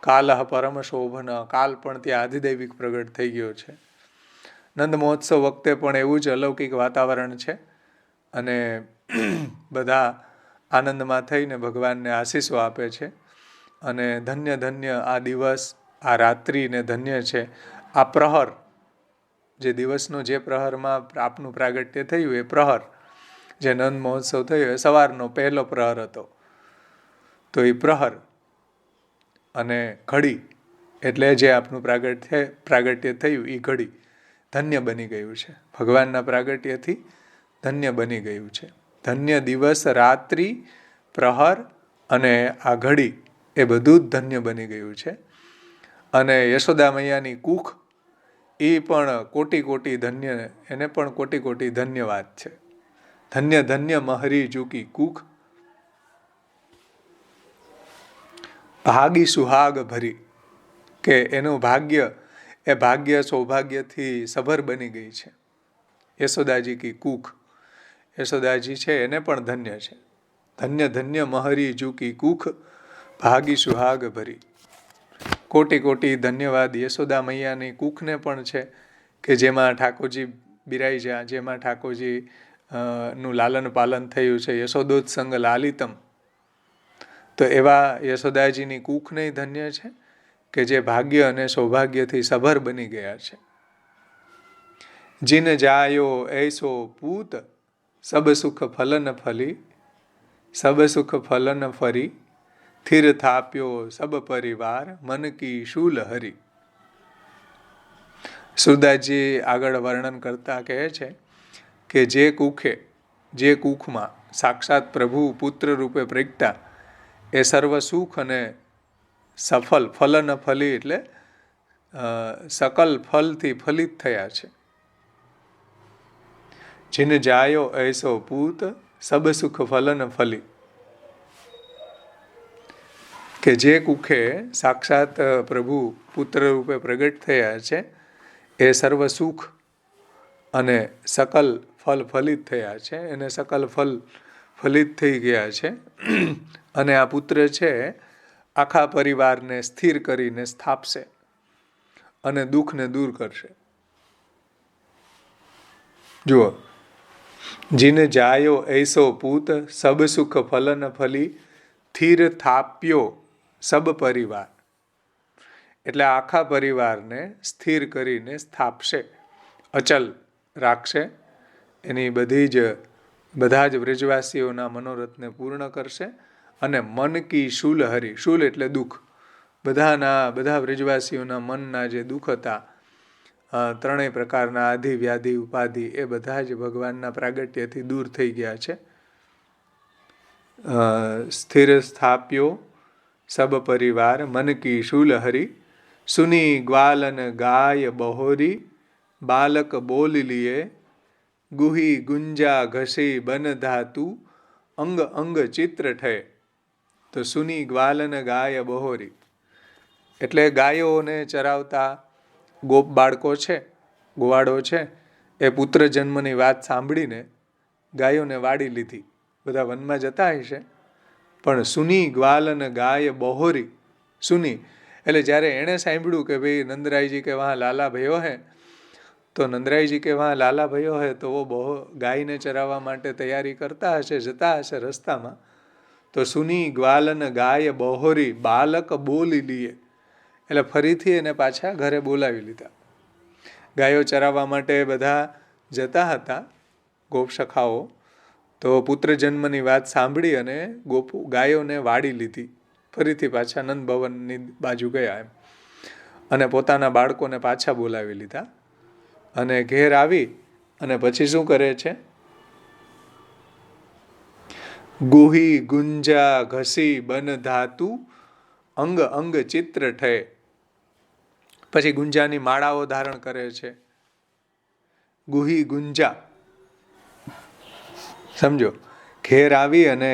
કાલહ પરમ શોભન, કાલ પણ ત્યાં આધિદૈવિક પ્રગટ થઈ ગયો છે. નંદ મહોત્સવ વખતે પણ એવું જ અલૌકિક વાતાવરણ છે, અને બધા આનંદમાં થઈને ભગવાનને આશીષો આપે છે. અને ધન્ય ધન્ય આ દિવસ, આ રાત્રિ ને ધન્ય છે. આ પ્રહર, જે દિવસનો જે પ્રહરમાં આપનું પ્રાગટ્ય થયું એ પ્રહર, જે નંદ મહોત્સવ થયો એ સવારનો પહેલો પ્રહર હતો, તો એ પ્રહર અને ઘડી, એટલે જે આપનું પ્રાગટ્ય થયું એ ઘડી ધન્ય બની ગયું છે. ભગવાનના પ્રાગટ્યથી ધન્ય બની ગયું છે. ધન્ય દિવસ, રાત્રિ, પ્રહર અને આ ઘડી, એ બધું જ ધન્ય બની ગયું છે. અને યશોદા મૈયાની કુખ, એ પણ કોટી કોટી ધન્ય, એને પણ કોટી કોટી ધન્યવાદ છે. ધન્ય ધન્ય મહરી જુકી કુખ, ભાગી સુહાગ ભરી, કે એનું ભાગ્ય, એ ભાગ્ય સૌભાગ્યથી સભર બની ગઈ છે. યશોદાજી કી કુખ, યશોદાજી છે એને પણ ધન્ય છે. ધન્ય ધન્ય મહરી જુકી કુખ, ભાગી સુહાગ ભરી. કોટી કોટી ધન્યવાદ યશોદા મૈયાની કુખને પણ છે, કે જેમાં ઠાકોરજી બિરાઈ જ્યા, જેમાં ઠાકોરજી નું લાલન પાલન થયું છે. યશોદોત્સંગ લાલિતમ, તો એવા યશોદાજીની કુખને ધન્ય છે, કે જે ભાગ્ય અને સૌભાગ્યથી સભર બની ગયા છે. જીન જાયો એસો પૂત, સબ સુખ ફલન ફલી, સબ સુખ ફલન ફરી, થિર થાપ્યો સબ પરિવાર, મન કી શૂલ હરી. સુરદાસજી આગળ વર્ણન કરતા કહે છે કે જે કુખે, જે કુખમાં સાક્ષાત પ્રભુ પુત્ર રૂપે પ્રગટા, એ સર્વ સુખ અને સફલ, ફલન ફલી એટલે સકલ ફલથી ફલિત થયા છે. જીન જાયો એસો પૂત સબ સુખ ફલન ફલી, કે જે કુખે સાક્ષાત પ્રભુ પુત્ર રૂપે પ્રગટ થયા છે એ સર્વ સુખ અને સકલ ફલ ફલિત થયા છે, એને સકલ ફલ ફલિત થઈ ગયા છે. અને આ પુત્ર છે આખા પરિવારને સ્થિર કરીને સ્થાપશે અને દુઃખને દૂર કરશે. જુઓ, જીન જાયો એસો પૂત સબ સુખ ફલન ફલી સ્થિર થાપ્યો સબ પરિવાર, એટલે આખા પરિવારને સ્થિર કરીને સ્થાપશે, અચલ રાખશે, એની બધા જ વ્રજવાસીઓના મનોરથને પૂર્ણ કરશે. અને મન કી શૂલ હરી, શૂલ એટલે દુઃખ, બધા વ્રજવાસીઓના મનના જે દુઃખ હતા, ત્રણેય પ્રકારના આધિ વ્યાધિ ઉપાધિ, એ બધા જ ભગવાનના પ્રાગટ્યથી દૂર થઈ ગયા છે. સ્થિર સ્થાપ્યો સબ પરિવાર મન કી શૂલ હરી, સુની ગ્વાલન ગાય બહોરી, બાલક બોલ લીએ, ગુહી ગુંજા ઘસી બન ધાતુ, અંગ અંગ ચિત્ર ઠય. તો સુની ગ્વાલન ગાય બહોરી એટલે ગાયોને ચરાવતા ગોપ બાળકો છે, ગોવાળો છે, એ પુત્ર જન્મની વાત સાંભળીને ગાયોને વાળી લીધી. બધા વનમાં જતા હશે, પણ સુની ગ્વાલન ગાય બહોરી, સુની એટલે જ્યારે એણે સાંભળ્યું કે ભાઈ નંદરાયજી કે વહાં લાલા ભયો હે, તો નંદરાયજી કે વહાં લાલા ભયો હે, તો વો ગાયને ચરાવવા માટે તૈયારી કરતા હશે, જતા હશે રસ્તામાં, તો સુની ગ્વાલન ગાય બહોરી, બાલક બોલી લીએ, એટલે ફરીથી એને પાછા ઘરે બોલાવી લીધા. ગાયો ચરાવવા માટે બધા જતા હતા ગોપ સખાઓ, તો પુત્ર જન્મની વાત સાંભળી અને ગાયોને વાળી લીધી, ફરીથી પાછા નંદ ભવનની બાજુ ગયા એમ, અને પોતાના બાળકોને પાછા બોલાવી લીધા. અને ઘેર આવી અને પછી શું કરે છે? ગુહી ગુંજા ઘસી બન ધાતુ, અંગ અંગ ચિત્ર ઠય. પછી ગુંજાની માળાઓ ધારણ કરે છે. ગુહી ગુંજા, સમજો, ઘેર આવી અને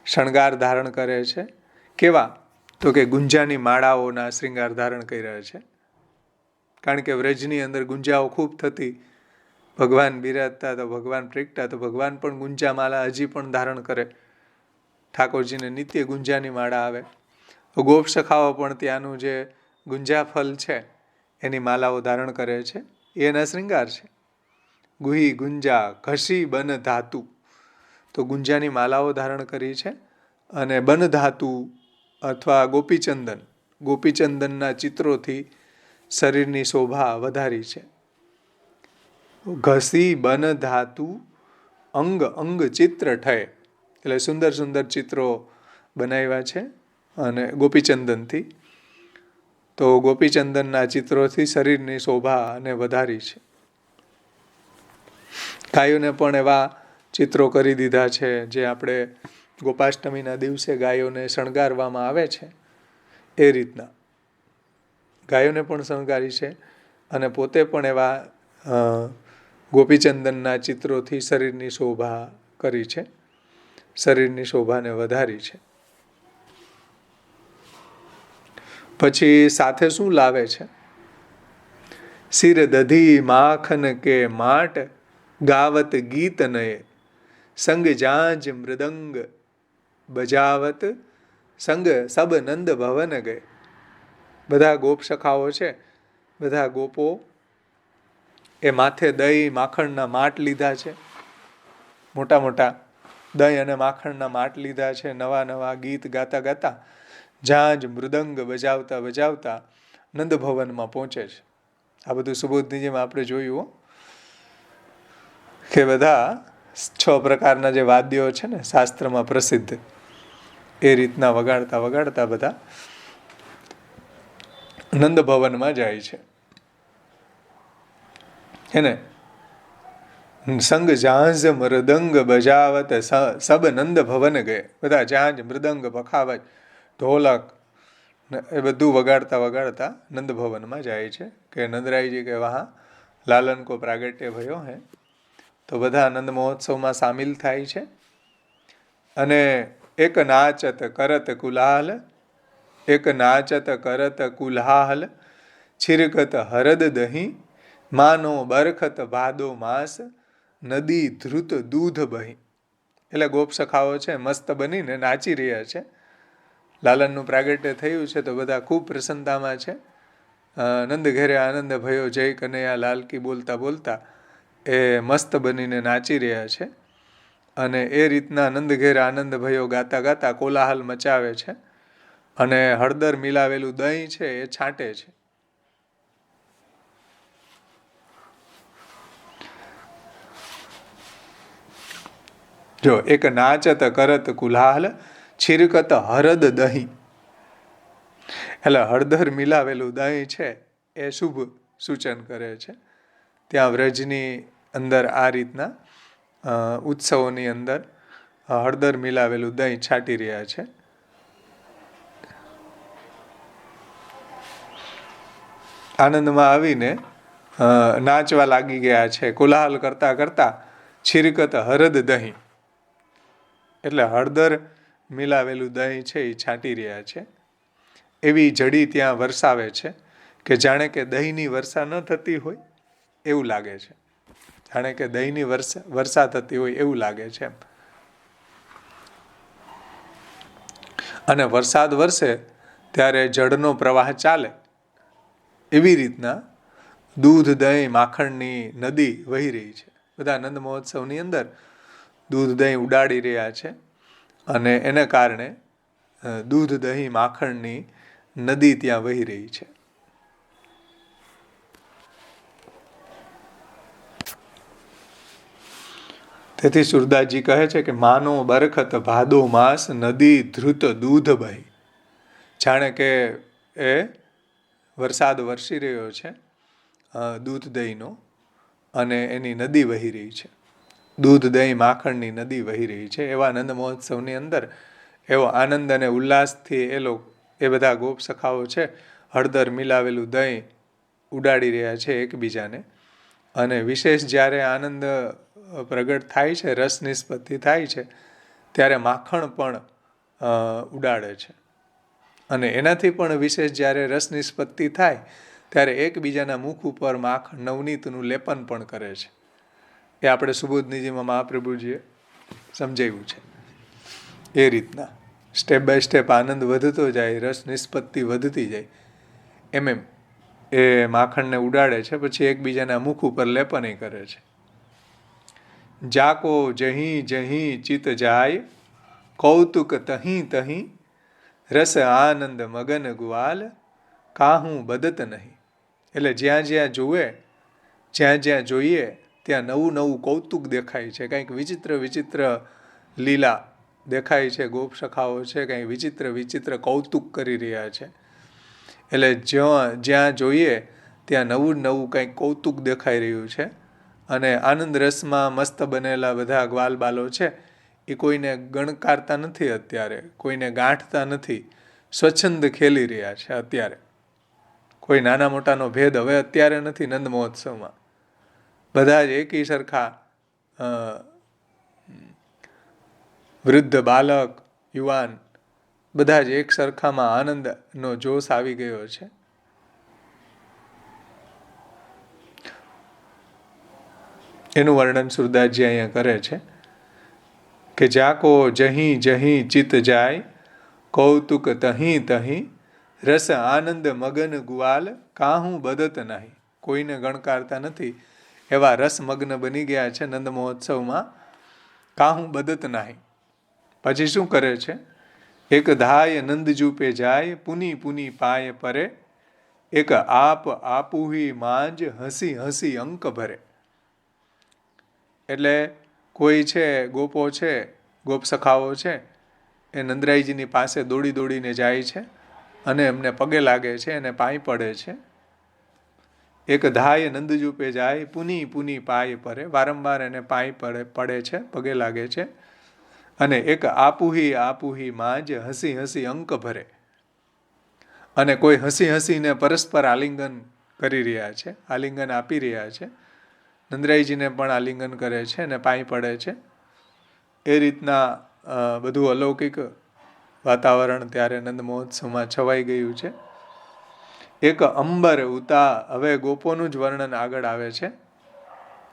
શણગાર ધારણ કરે છે. કેવા? તો કે ગુંજાની માળાઓના શ્રૃંગાર ધારણ કર્યા છે. કારણ કે વ્રજની અંદર ગુંજાઓ ખૂબ થતી, ભગવાન બિરાજતા તો ભગવાન પ્રગટા તો ભગવાન પણ ગુંજા માળા હજી પણ ધારણ કરે. ઠાકોરજીને નિત્ય ગુંજાની માળા આવે. ગોપ સખાઓ પણ ત્યાંનું જે ગુંજા ફલ છે એની માલાઓ ધારણ કરે છે, એના શ્રૃંગાર છે. ગુહી ગુંજા ઘસી બન ધાતુ, તો ગુંજાની માલાઓ ધારણ કરી છે. અને બન ધાતુ અથવા ગોપીચંદન, ગોપીચંદનના ચિત્રોથી શરીરની શોભા વધારી છે. ઘસી બન ધાતુ અંગ અંગ ચિત્ર ઠય, એટલે સુંદર સુંદર ચિત્રો બનાવ્યા છે અને ગોપીચંદનથી. તો ગોપીચંદનના ચિત્રોથી શરીરની શોભા અને વધારી છે. ગાયોને પણ એવા ચિત્રો કરી દીધા છે જે આપણે ગોપાષ્ટમીના દિવસે ગાયોને શણગારવામાં આવે છે એ રીતના ગાયોને પણ શણગારી છે. અને પોતે પણ એવા ગોપીચંદનના ચિત્રોથી શરીરની શોભા કરી છે, શરીરની શોભાને વધારી છે. પછી સાથે શું લાવે છે? સિર દધી માખન કે માટ, ગાવત ગીત નયે, સંગ જાંજ મૃદંગ બજાવત, સંગ સબ નંદ ભવન ગયે. બધા ગોપ સખાઓ છે, બધા ગોપો એ માથે દહીં માખણના માટ લીધા છે, મોટા મોટા દહીં અને માખણના માટ લીધા છે. નવા નવા ગીત ગાતા ગાતા, ઝાંઝ મૃદંગ બજાવતા બજાવતા નંદ ભવનમાં પહોંચે છે. આ બધું સુબોધનીજીમાં આપણે જોયું કે બધા 6 પ્રકારના જે વાદ્યો છે ને શાસ્ત્રમાં પ્રસિદ્ધ, એ રીતના વગાડતા વગાડતા બધા નંદ ભવનમાં જાય છે. હેને? સંગ ઝાંઝ મૃદંગ બજાવત સબ નંદ ભવન ગયે. બધા ઝાંઝ મૃદંગ પખાવજ ઢોલક એ બધું વગાડતા વગાડતા નંદ ભવનમાં જાય છે કે નંદરાયજી કે વહાં લાલન કો પ્રાગટ્ય ભયો હે. તો બધા આનંદ મહોત્સવમાં સામેલ થાય છે. અને એક નાચત કરત કુલાહલ, એક નાચત કરત કુલ્હાહલ, છિરકત હરદ દહીં, માનો બરખત ભાદો માસ, નદી ધ્રુત દૂધ બહી. એટલે ગોપ સખાઓ છે મસ્ત બનીને નાચી રહ્યા છે. લાલનનું પ્રાગટ્ય થયું છે તો બધા ખૂબ પ્રસન્નતામાં છે. નંદ ઘેરે આનંદ ભયો જય કનૈયા લાલકી બોલતા બોલતા એ મસ્ત બનીને નાચી રહ્યા છે. અને એ રીતના નંદ ઘેર આનંદ ભયો ગાતા ગાતા કોલાહલ મચાવે છે. અને હળદર મિલાવેલું દહીં છે એ છાંટે છે. જો એક નાચત કરત કુલાહલ, છિરકત હરદ દહીં. એટલે હળદર મિલાવેલું દહીં છે એ શુભ સૂચન કરે છે. ત્યાં વ્રજની અંદર આ રીતના ઉત્સવોની અંદર હળદર મિલાવેલું દહીં છાંટી રહ્યા છે. આનંદમાં આવીને નાચવા લાગી ગયા છે. કોલાહલ કરતા કરતા છિરકત હરદ દહીં, એટલે હળદર મિલાવેલું દહીં છે એ છાંટી રહ્યા છે. એવી જડી ત્યાં વરસાવે છે કે જાણે કે દહીંની વર્ષા ન થતી હોય એવું લાગે છે. જાણે કે દહીંની વર્ષા થતી હોય એવું લાગે છે. અને વરસાદ વરસે ત્યારે જળનો પ્રવાહ ચાલે એવી રીતના દૂધ દહીં માખણની નદી વહી રહી છે. બધા આનંદ મહોત્સવની અંદર દૂધ દહીં ઉડાડી રહ્યા છે. અને એને કારણે દૂધ દહીં માખણની નદી ત્યાં વહી રહી છે. તેથી સુરદાસજી કહે છે કે માનો બરખત ભાદો માસ, નદી ધ્રુત દૂધ બહી. જાણે કે એ વરસાદ વરસી રહ્યો છે દૂધ દહીંનો, અને એની નદી વહી રહી છે. દૂધ દહીં માખણની નદી વહી રહી છે. એવા આનંદ મહોત્સવની અંદર એવો આનંદ અને ઉલ્લાસથી એ બધા ગોપ સખાઓ છે હળદર મિલાવેલું દહીં ઉડાડી રહ્યા છે એકબીજાને. અને વિશેષ જ્યારે આનંદ પ્રગટ થાય છે, રસ નિષ્પત્તિ થાય છે, ત્યારે માખણ પણ ઉડાડે છે. અને એનાથી પણ વિશેષ જ્યારે રસ નિષ્પત્તિ થાય ત્યારે એકબીજાના મુખ ઉપર માખણ નવનીતનું લેપન પણ કરે છે. એ આપણે સુબોધનીજીમાં મહાપ્રભુજીએ સમજાવ્યું છે. એ રીતના સ્ટેપ બાય સ્ટેપ આનંદ વધતો જાય, રસ નિષ્પત્તિ વધતી જાય, એમ એ માખણને ઉડાડે છે. પછી એકબીજાના મુખ ઉપર લેપન કરે છે. જાકો જહીં જહીં ચિત જાય, કૌતુક તહીં તહીં, રસ આનંદ મગન ગુવાલ, કાહું બદત નહીં. એટલે જ્યાં જ્યાં જુએ, જ્યાં જ્યાં જોઈએ ત્યાં નવું નવું કૌતુક દેખાય છે. કંઈક વિચિત્ર વિચિત્ર લીલા દેખાય છે. ગોપ સખાઓ છે કંઈક વિચિત્ર વિચિત્ર કૌતુક કરી રહ્યા છે. એટલે જ્યાં જોઈએ ત્યાં નવું નવું કંઈક કૌતુક દેખાઈ રહ્યું છે. અને આનંદ રસમાં મસ્ત બનેલા બધા ગ્વાલ બાલો છે એ કોઈને ગણકારતા નથી, અત્યારે કોઈને ગાંઠતા નથી, સ્વચ્છંદ ખેલી રહ્યા છે. અત્યારે કોઈ નાના મોટાનો ભેદ હવે અત્યારે નથી. નંદ મહોત્સવમાં બધા જ એકી સરખા, વૃદ્ધ, બાલક, યુવાન, બધા જ એક સરખામાં આનંદનો જોશ આવી ગયો છે. એનું વર્ણન સુરદાસજી અહીંયા કરે છે કે જાકો જહીં જહીં ચિત જાય, કૌતુક તહીં તહીં, રસ આનંદ મગન ગુવાલ, કાહું બદત નહીં. કોઈને ગણકારતા નથી એવા રસમગ્ન બની ગયા છે નંદ મહોત્સવમાં. કાહું બદત નહીં. પછી શું કરે છે? એક ધાય નંદ જૂપે જાય, પુની પુની પાય પરે, એક આપ આપુહી માંજ, હસી હસી અંક ભરે. એટલે કોઈ છે ગોપો છે, ગોપ સખાઓ છે, એ નંદરાયજીની પાસે દોડી દોડીને જાય છે અને એમને પગે લાગે છે અને પાય પડે છે. એક ધાય નંદજૂપે જાય, પુની પુની પાય પરે. વારંવાર એને પાય પડે છે, પગે લાગે છે. અને એક આપુહી આપુહી માંજ, હસી હસી અંક ભરે. અને કોઈ હસી હસીને પરસ્પર આલિંગન કરી રહ્યા છે, આલિંગન આપી રહ્યા છે. નંદરાયજીને પણ આલિંગન કરે છે અને પાઈ પડે છે. એ રીતના બધું અલૌકિક વાતાવરણ ત્યારે નંદ મહોત્સવમાં છવાઈ ગયું છે. એક અંબર ઉતા, હવે ગોપોનું જ વર્ણન આગળ આવે છે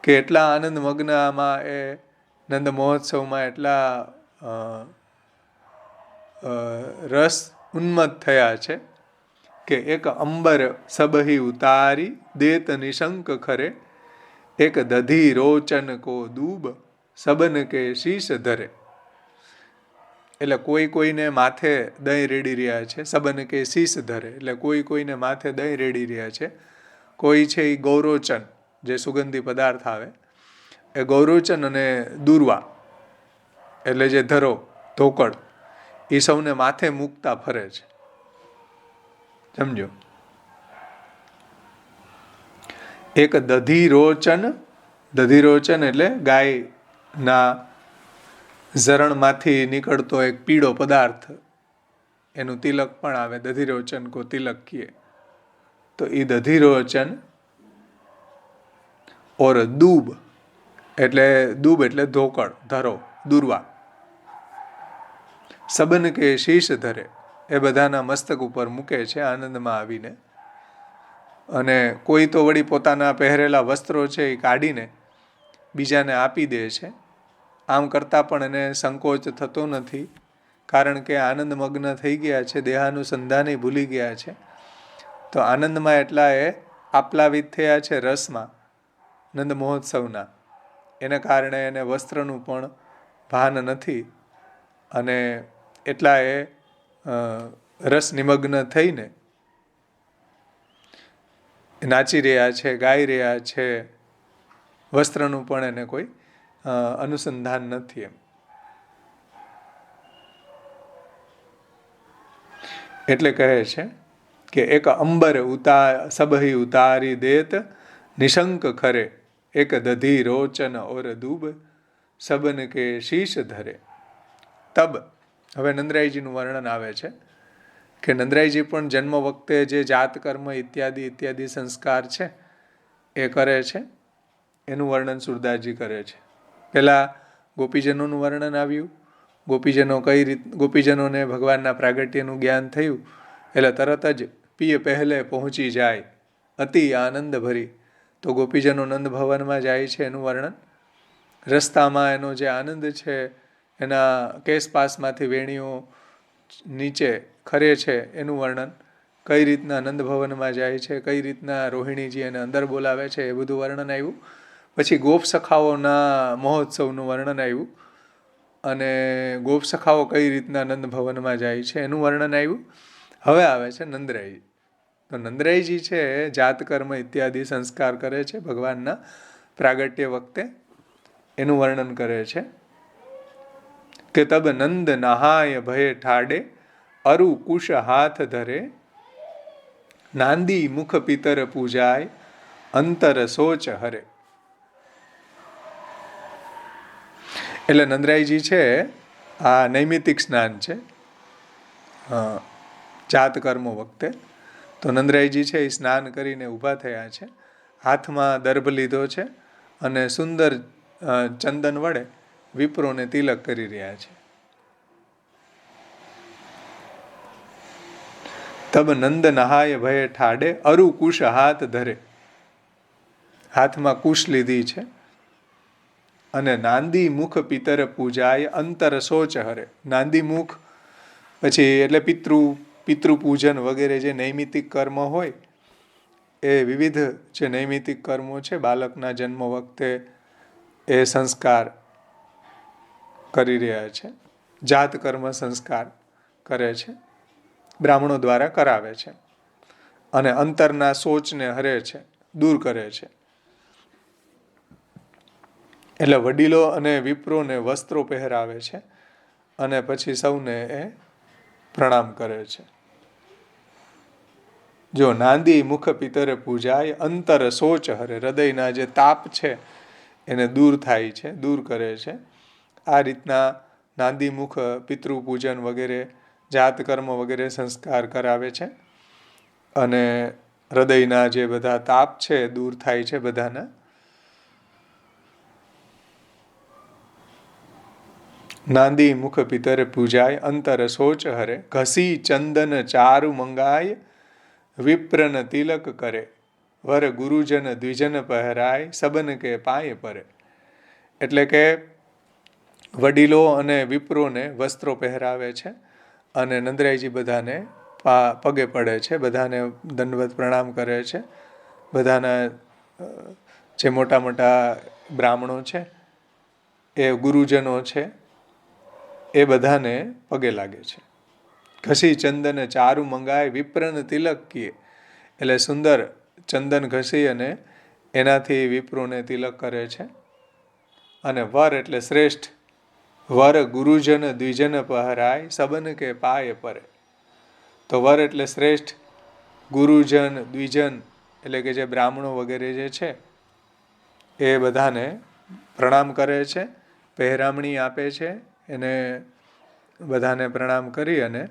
કે એટલા આનંદ મગ્નમાં એ નંદ મહોત્સવમાં એટલા રસ ઉન્મત્ત થયા છે કે એક અંબર સબહી ઉતારી દેત નિશંક ખરે, એક દધી રોચન કો દૂબ સબન કે શીશ ધરે. એટલે કોઈ કોઈને માથે દહીં રેડી રહ્યા છે, સબન કે શીશ ધરે, એટલે કોઈ કોઈને માથે દહીં રેડી રહ્યા છે. કોઈ છે એ ગૌરોચન, જે સુગંધી પદાર્થ આવે એ ગૌરોચન, અને દુર્વા એટલે જે ધરો ધોકડ, એ સૌને માથે મૂકતા ફરે છે. સમજો. એક દધીરોચન, દધીરોચન એટલે ગાયના ઝરણમાંથી નીકળતો એક પીળો પદાર્થ, એનું તિલક પણ આવે, દધીરોચન કો તિલક કીએ. તો એ દધીરોચન ઓર દૂબ એટલે ધોકળ, ધરો, દુર્વા, સબન કે શીશ ધરે, એ બધાના મસ્તક ઉપર મૂકે છે આનંદમાં આવીને. અને કોઈ તો વળી પોતાના પહેરેલા વસ્ત્રો છે એ કાઢીને બીજાને આપી દે છે. આમ કરતાં પણ એને સંકોચ થતો નથી, કારણ કે આનંદ મગ્ન થઈ ગયા છે, દેહાનુસંધાને ભૂલી ગયા છે. તો આનંદમાં એટલા એ આપ્લાવિત થયા છે રસમાં, નંદ મહોત્સવના, એને કારણે એને વસ્ત્રનું પણ ભાન નથી. અને એટલા એ રસ નિમગ્ન થઈને નાચી રહ્યા છે, ગાઈ રહ્યા છે, વસ્ત્રનું પણ એને કોઈ અનુસંધાન નથી. એમ એટલે કહે છે કે એક અંબર સબહી ઉતારી દેત નિશંક ખરે, એક દધી રોચન ઓર દૂબ સબન કે શીશ ધરે. તબ, હવે નંદરાયજીનું વર્ણન આવે છે કે નંદરાયજી પણ જન્મ વખતે જે જાત કર્મ ઇત્યાદિ સંસ્કાર છે એ કરે છે. એનું વર્ણન સુરદાસજી કરે છે. પહેલાં ગોપીજનોનું વર્ણન આવ્યું. ગોપીજનોને ભગવાનના પ્રાગટ્યનું જ્ઞાન થયું એટલે તરત જ પિય પહેલે પહોંચી જાય અતિ આનંદ ભરી. તો ગોપીજનો નંદ ભવનમાં જાય છે એનું વર્ણન. રસ્તામાં એનો જે આનંદ છે, એના કેશપાસમાંથી વેણીઓ નીચે ખરે છે એનું વર્ણન, કઈ રીતના નંદ ભવનમાં જાય છે, કઈ રીતના રોહિણીજી એને અંદર બોલાવે છે, એ બધું વર્ણન આવ્યું. પછી ગોપ સખાઓના મહોત્સવનું વર્ણન આવ્યું, અને ગોપ સખાઓ કઈ રીતના નંદ ભવનમાં જાય છે એનું વર્ણન આવ્યું. હવે આવે છે નંદરાયજી. તો નંદરાયજી છે જાત કર્મ ઇત્યાદિ સંસ્કાર કરે છે ભગવાનના પ્રાગટ્ય વખતે. એનું વર્ણન કરે છે કે તબ નંદ નહાય ભય ઠાડે, અરુ કુશ હાથ ધરે, નાંદી મુખ પિતર પૂજાય, અંતર સોચ હરે. એટલે નંદરાયજી છે આ નૈમિતિક સ્નાન છે જાત કર્મો વખતે. તો નંદરાયજી છે એ સ્નાન કરીને ઊભા થયા છે, હાથમાં દર્ભ લીધો છે અને સુંદર ચંદન વડે વિપ્રોને તિલક કરી રહ્યા છે. તબ નંદ નહાય ભય ઠાડે, અરુ કુશ હાથ ધરે, હાથમાં કુશ લીધી છે, અને નાંદી મુખ પિતર પૂજાય, અંતર શોચ હરે. નાંદી મુખ પછી એટલે પિતૃ પૂજન વગેરે જે નૈમિતિક કર્મ હોય, એ વિવિધ જે નૈમિતિક કર્મો છે બાળકના જન્મ વખતે એ સંસ્કાર કરી રહ્યા છે. જાત કર્મ સંસ્કાર કરે છે, બ્રાહ્મણો દ્વારા કરાવે છે, અને અંતરના સોચને હરે છે, દૂર કરે છે. એટલે વડીલો અને વિપ્રોને વસ્ત્રો પહેરાવે છે અને પછી સૌને એ પ્રણામ કરે છે. જો નાંદી મુખ પિતર પૂજાય, અંતર સોચ હરે, હૃદયના જે તાપ છે એને દૂર થાય છે, દૂર કરે છે. આ રીતના નાંદી મુખ પિતૃ પૂજન વગેરે જાત કર્મ વગેરે સંસ્કાર કરાવે છે. અને હૃદયના જે બધા તાપ છે દૂર થાય છે બધાના. નાંદી મુખ પિતર પૂજાય અંતર શોચ હરે, ઘસી ચંદન ચારુ મંગાય વિપ્રન તિલક કરે, વર ગુરુજન દ્વિજન પહેરાય સબન કે પાય પરે. એટલે કે વડીલો અને વિપ્રોને વસ્ત્રો પહેરાવે છે અને નંદરાયજી બધાને પગે પડે છે, બધાને દંડવત પ્રણામ કરે છે. બધાના જે મોટા મોટા બ્રાહ્મણો છે એ ગુરુજનો છે એ બધાને પગે લાગે છે. ઘસી ચંદન ચારુ મંગાય વિપ્રન તિલક કીએ, એટલે સુંદર ચંદન ઘસી અને એનાથી વિપ્રોને તિલક કરે છે. અને વર એટલે શ્રેષ્ઠ, વર ગુરુજન દ્વિજન પહરાય સબન કે પાય પરે. તો વર એટલે શ્રેષ્ઠ, ગુરુજન દ્વિજન એટલે કે જે બ્રાહ્મણો વગેરે જે છે એ બધાને પ્રણામ કરે છે, પહેરામણી આપે છે, એને બધાને પ્રણામ કરી અને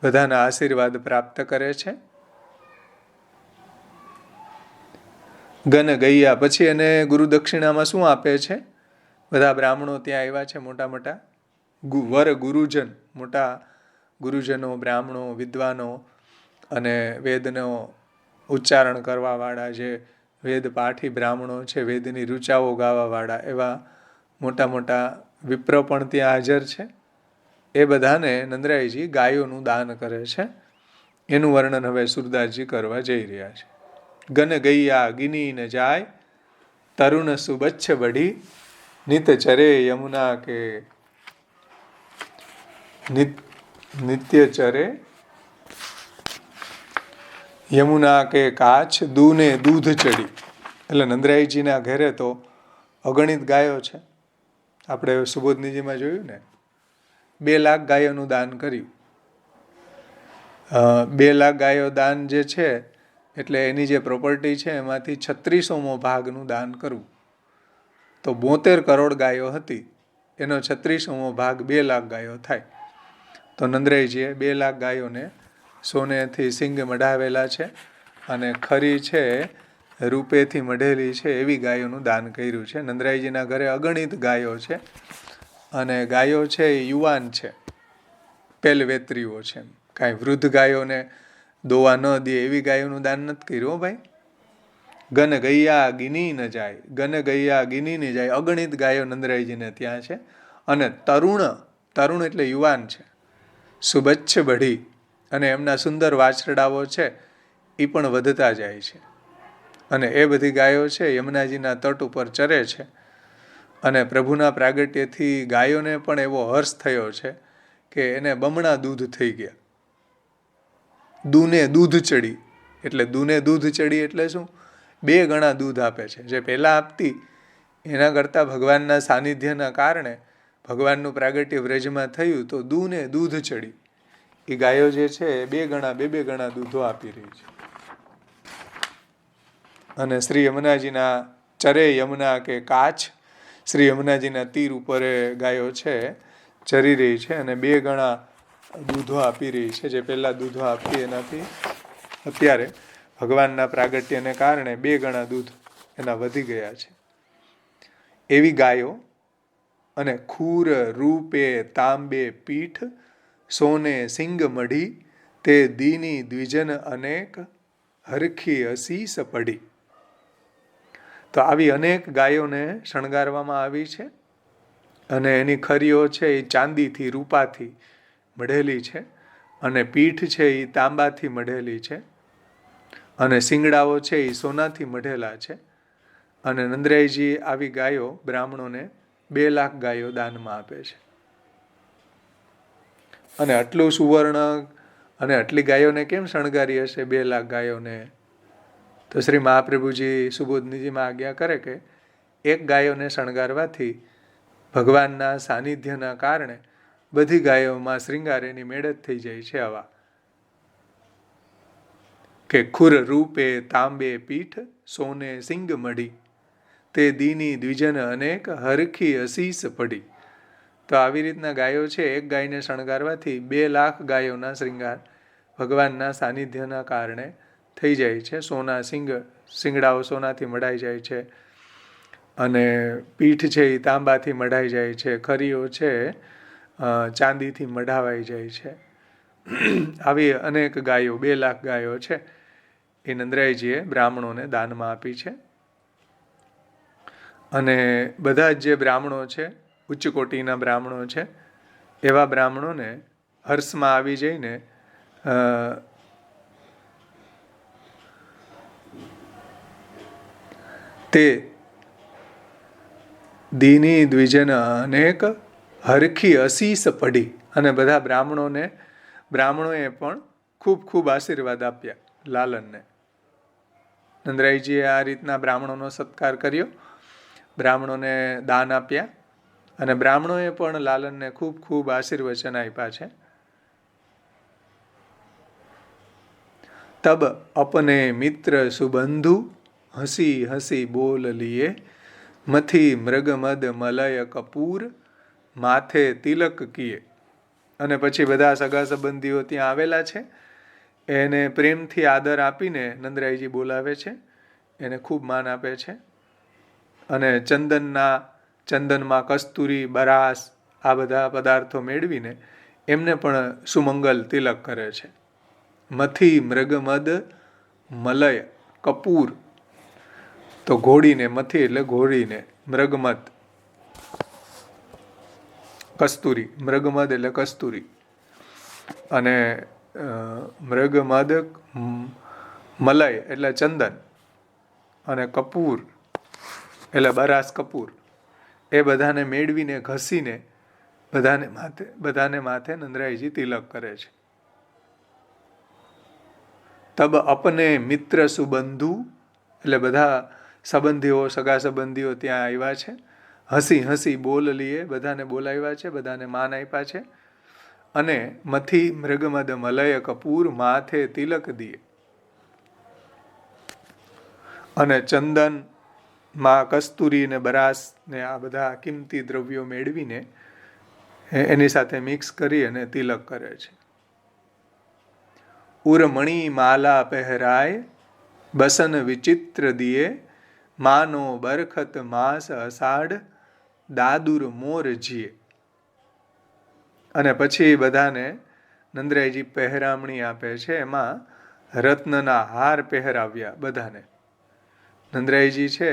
બધાના આશીર્વાદ પ્રાપ્ત કરે છે. ગન ગૈયા પછી એને ગુરુ દક્ષિણામાં શું આપે છે? બધા બ્રાહ્મણો ત્યાં આવ્યા છે, મોટા મોટા વર ગુરુજન, મોટા ગુરુજનો, બ્રાહ્મણો, વિદ્વાનો અને વેદનો ઉચ્ચારણ કરવાવાળા જે વેદ પાઠી બ્રાહ્મણો છે, વેદની ઋચાઓ ગાવાવાળા એવા મોટા મોટા વિપ્ર પણ ત્યાં હાજર છે. એ બધાને નંદરાયજી ગાયોનું દાન કરે છે. એનું વર્ણન હવે સુરદાસજી કરવા જઈ રહ્યા છે. ગન ગૈયા ગિની ન જાય, તરુણ સુબચ્છ બઢી, નિત ચરે યમુના કે નિત્ય ચરે યમુના કે કાચ, દૂને દૂધ ચડી. એટલે નંદરાયજીના ઘરે તો અગણિત ગાયો છે. આપણે સુબોધનીજીમાં જોયું ને, 2 લાખ ગાયોનું દાન કર્યું. 2 લાખ ગાયો દાન જે છે એટલે એની જે પ્રોપર્ટી છે એમાંથી 36મો ભાગનું દાન કરવું. તો 72 કરોડ ગાયો હતી, એનો 36મો ભાગ 2 લાખ ગાયો થાય. તો નંદરાયજીએ 2 લાખ ગાયોને સોનેથી સિંગ મઢાવેલા છે અને ખરી છે રૂપેથી મઢેલી છે એવી ગાયોનું દાન કર્યું છે. નંદરાયજીના ઘરે અગણિત ગાયો છે અને ગાયો છે એ યુવાન છે, પેલવેત્રીઓ છે. કાંઈ વૃદ્ધ ગાયોને દોવા ન દે એવી ગાયોનું દાન નથી કર્યું ભાઈ. ગન ગૈયા ગિની ન જાય, ગન ગૈયા ગિની ન જાય, અગણિત ગાયો નંદરાયજીને ત્યાં છે. અને તરુણ એટલે યુવાન છે, સુબચ્છ બઢી, અને એમના સુંદર વાછરડાઓ છે એ પણ વધતા જાય છે. અને એ બધી ગાયો છે યમુનાજીના તટ ઉપર ચરે છે. અને પ્રભુના પ્રાગટ્યથી ગાયોને પણ એવો હર્ષ થયો છે કે એને બમણા દૂધ થઈ ગયા. દૂને દૂધ ચડી, એટલે દૂને દૂધ ચડી એટલે શું? 2 ગણા દૂધ આપે છે. જે પહેલાં આપતી એના કરતાં ભગવાનના સાનિધ્યના કારણે ભગવાનનું પ્રાગટ્ય વ્રજમાં થયું તો દૂને દૂધ ચડી. એ ગાયો જે છે એ 2 ગણા 2 ગણા દૂધો આપી રહી છે. અને શ્રી યમુનાજીના ચરે યમુના કે કાચ, શ્રી યમુનાજીના તીર ઉપર ગાયો છે ચરી રહી છે અને 2 ગણા દૂધો આપી રહી છે. જે પહેલાં દૂધો આપતી એનાથી અત્યારે ભગવાનના પ્રાગટ્યને કારણે 2 ગણા દૂધ એના વધી ગયા છે. એવી ગાયો અને ખૂર રૂપે તાંબે પીઠ, સોને સિંગ મઢી, તે દીની દ્વિજન અનેક, હરખી અસીસ પડી. તો આવી અનેક ગાયોને શણગારવામાં આવી છે અને એની ખરીઓ છે એ ચાંદીથી, રૂપાથી મઢેલી છે અને પીઠ છે એ તાંબાથી મઢેલી છે અને શિંગડાઓ છે એ સોનાથી મઢેલા છે. અને નંદરાયજી આવી ગાયો બ્રાહ્મણોને 2 લાખ ગાયો દાનમાં આપે છે. અને આટલું સુવર્ણ અને આટલી ગાયોને કેમ શણગારી હશે 2 લાખ ગાયોને? તો શ્રી મહાપ્રભુજી સુબોધનીજીમાં આજ્ઞા કરે કે એક ગાયોને શણગારવાથી ભગવાનના સાનિધ્યના કારણે બધી ગાયોમાં શ્રૃંગાર એની મેળ જ થઈ જાય છે. આવા કે ખુર રૂપે તાંબે પીઠ, સોને સિંગ મઢી, તે દીની દ્વિજન અનેક, હરખી અસીસ પડી. તો આવી રીતના ગાયો છે, એક ગાયને શણગારવાથી 2 લાખ ગાયોના શ્રૃંગાર ભગવાનના સાનિધ્યના કારણે થઈ જાય છે. શિંગડાઓ સોનાથી મઢાઈ જાય છે, અને પીઠ છે એ તાંબાથી મઢાઈ જાય છે, ખરીઓ છે ચાંદીથી મઢાવાઈ જાય છે. આવી અનેક ગાયો, 2 લાખ ગાયો છે એ નંદરાયજીએ બ્રાહ્મણોને દાનમાં આપી છે. અને બધા જ જે બ્રાહ્મણો છે, ઉચ્ચ કોટીના બ્રાહ્મણો છે, એવા બ્રાહ્મણોને હર્ષમાં આવી જઈને તે દીની દ્વિજન અનેક હરખી અસીસ પડી, અને બધા બ્રાહ્મણોએ પણ ખૂબ ખૂબ આશીર્વાદ આપ્યા લાલનને. નંદરાયજીએ આ રીતના બ્રાહ્મણોનો સત્કાર કર્યો, બ્રાહ્મણોને દાન આપ્યા, અને બ્રાહ્મણોએ પણ લાલનને ખૂબ ખૂબ આશીર્વચન આપ્યા છે. તબ અપને મિત્ર સુબંધુ હસી હસી બોલ લીએ, મથી મૃગમદ મલય કપૂર માથે તિલક કિએ. અને પછી બધા સગા સંબંધીઓ ત્યાં આવેલા છે, એને પ્રેમથી આદર આપીને નંદરાયજી બોલાવે છે, એને ખૂબ માન આપે છે. અને ચંદનમાં કસ્તુરી, બરાસ આ બધા પદાર્થો મેળવીને એમને પણ સુમંગલ તિલક કરે છે. મથી મૃગમદ મલય કપૂર, તો ઘોડીને, મથી એટલે ઘોડીને, મૃગમદ કસ્તુરી, મૃગમદ એટલે કસ્તુરી, અને મૃગમદ મલય એટલે ચંદન, અને કપૂર એટલે બરાસ કપૂર, એ બધાને મેળવીને ઘસીને બધાને માથે નંદરાયજી તિલક કરે છે. તબ અપને મિત્ર સુબંધુ એટલે બધા સંબંધીઓ, સગા સંબંધીઓ ત્યાં આવ્યા છે. હસી હસી બોલ લીએ, બધાને બોલાવ્યા છે, બધાને માન આપ્યા છે. અને મથી મૃગમદ મલય કપૂર માથે તિલક દીએ, અને ચંદનમાં કસ્તુરી ને બરાસ ને આ બધા કિંમતી દ્રવ્યો મેળવીને એની સાથે મિક્સ કરી અને તિલક કરે છે. ઉરમણી માલા પહેરાય બસન વિચિત્ર દિયે, માનો બરખત માસ અષાઢ દાદુર મોર જીએ. અને પછી બધાને નંદરાયજી પહેરામણી આપે છે, એમાં રત્નના હાર પહેરાવ્યા બધાને. નંદરાયજી છે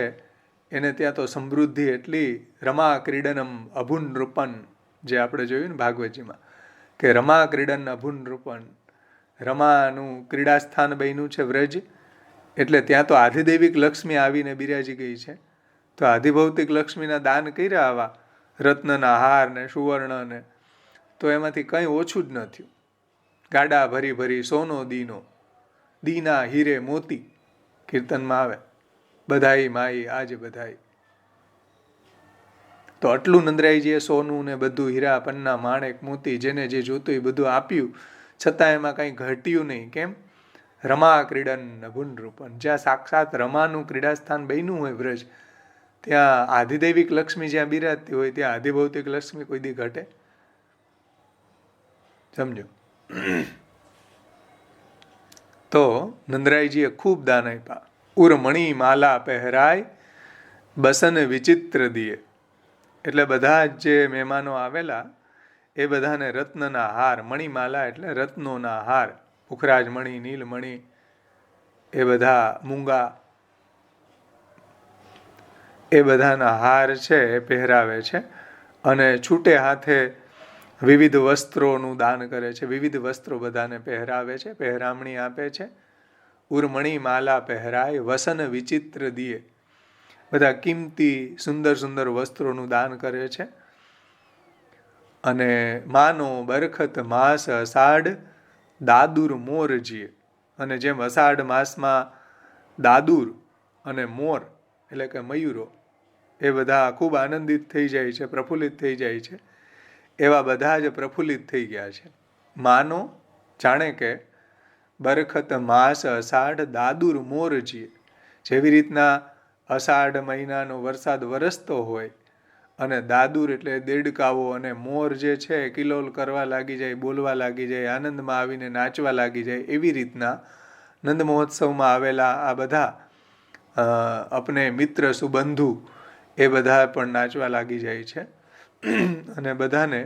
એને ત્યાં તો સમૃદ્ધિ એટલી, રમા ક્રીડનમ અભુન રૂપન, જે આપણે જોયું ને ભાગવતજીમાં, કે રમા ક્રીડન અભુન રૂપન, રમાનું ક્રીડાસ્થાન બન્યું છે વ્રજ, એટલે ત્યાં તો આધિદૈવિક લક્ષ્મી આવીને બિરાજી ગઈ છે. તો આધિભૌતિક લક્ષ્મીના દાન કર્યા આવા રત્નના હાર ને સુવર્ણ ને, તો એમાંથી કંઈ ઓછું જ ન થયું. ગાડા ભરી ભરી સોનો દીનો, દીના હીરે મોતી, કીર્તનમાં આવે, બધાઈ માઈ આજ બધાઈ. તો આટલું નંદરાયજીએ સોનું ને બધું, હીરા પન્ના માણેક મોતી, જેને જે જોતું એ બધું આપ્યું, છતાં એમાં કંઈ ઘટ્યું નહીં. કેમ? રમા ક્રીડન અભુન રૂપન, જ્યાં સાક્ષાત રમાનું ક્રીડાસ્થાન બન્યું હોય વ્રજ, ત્યાં આધિદૈવિક લક્ષ્મી જ્યાં બિરાજતી હોય, ત્યાં આધિભૌતિક લક્ષ્મી કોઈ દી ઘટે? સમજો. તો નંદરાયજીએ ખૂબ દાન આપ્યા. ઉરમણી માલા પહેરાય બસન વિચિત્ર દિયે, એટલે બધા જ જે મહેમાનો આવેલા એ બધાને રત્નના હાર, મણિમાલા એટલે રત્નોના હાર, પુખરાજ મણિ, નીલમણિ, એ બધા મૂંગા, એ બધાના હાર છે એ પહેરાવે છે. અને છૂટે હાથે વિવિધ વસ્ત્રોનું દાન કરે છે, વિવિધ વસ્ત્રો બધાને પહેરાવે છે, પહેરામણી આપે છે. ઉર્મણી માલા પહેરાય વસન વિચિત્ર દિયે, બધા કિંમતી સુંદર સુંદર વસ્ત્રોનું દાન કરે છે. અને માનો બરખત માસ અષાઢ દાદુર મોર જીએ, અને જેમ અષાઢ માસમાં દાદુર અને મોર એટલે કે મયુરો એ બધા ખૂબ આનંદિત થઈ જાય છે, પ્રફુલ્લિત થઈ જાય છે, એવા બધા જ પ્રફુલ્લિત થઈ ગયા છે. માનો જાણે કે બરખત માસ અષાઢ દાદુર મોર જીએ, જેવી રીતના અષાઢ મહિનાનો વરસાદ વરસતો હોય અને દાદુર એટલે દેડકાઓ, અને મોર જે છે કિલોલ કરવા લાગી જાય, બોલવા લાગી જાય, આનંદમાં આવીને નાચવા લાગી જાય. એવી રીતના નંદ મહોત્સવમાં આવેલા આ બધા અપને મિત્ર સુબંધુ એ બધા પણ નાચવા લાગી જાય છે. અને બધાને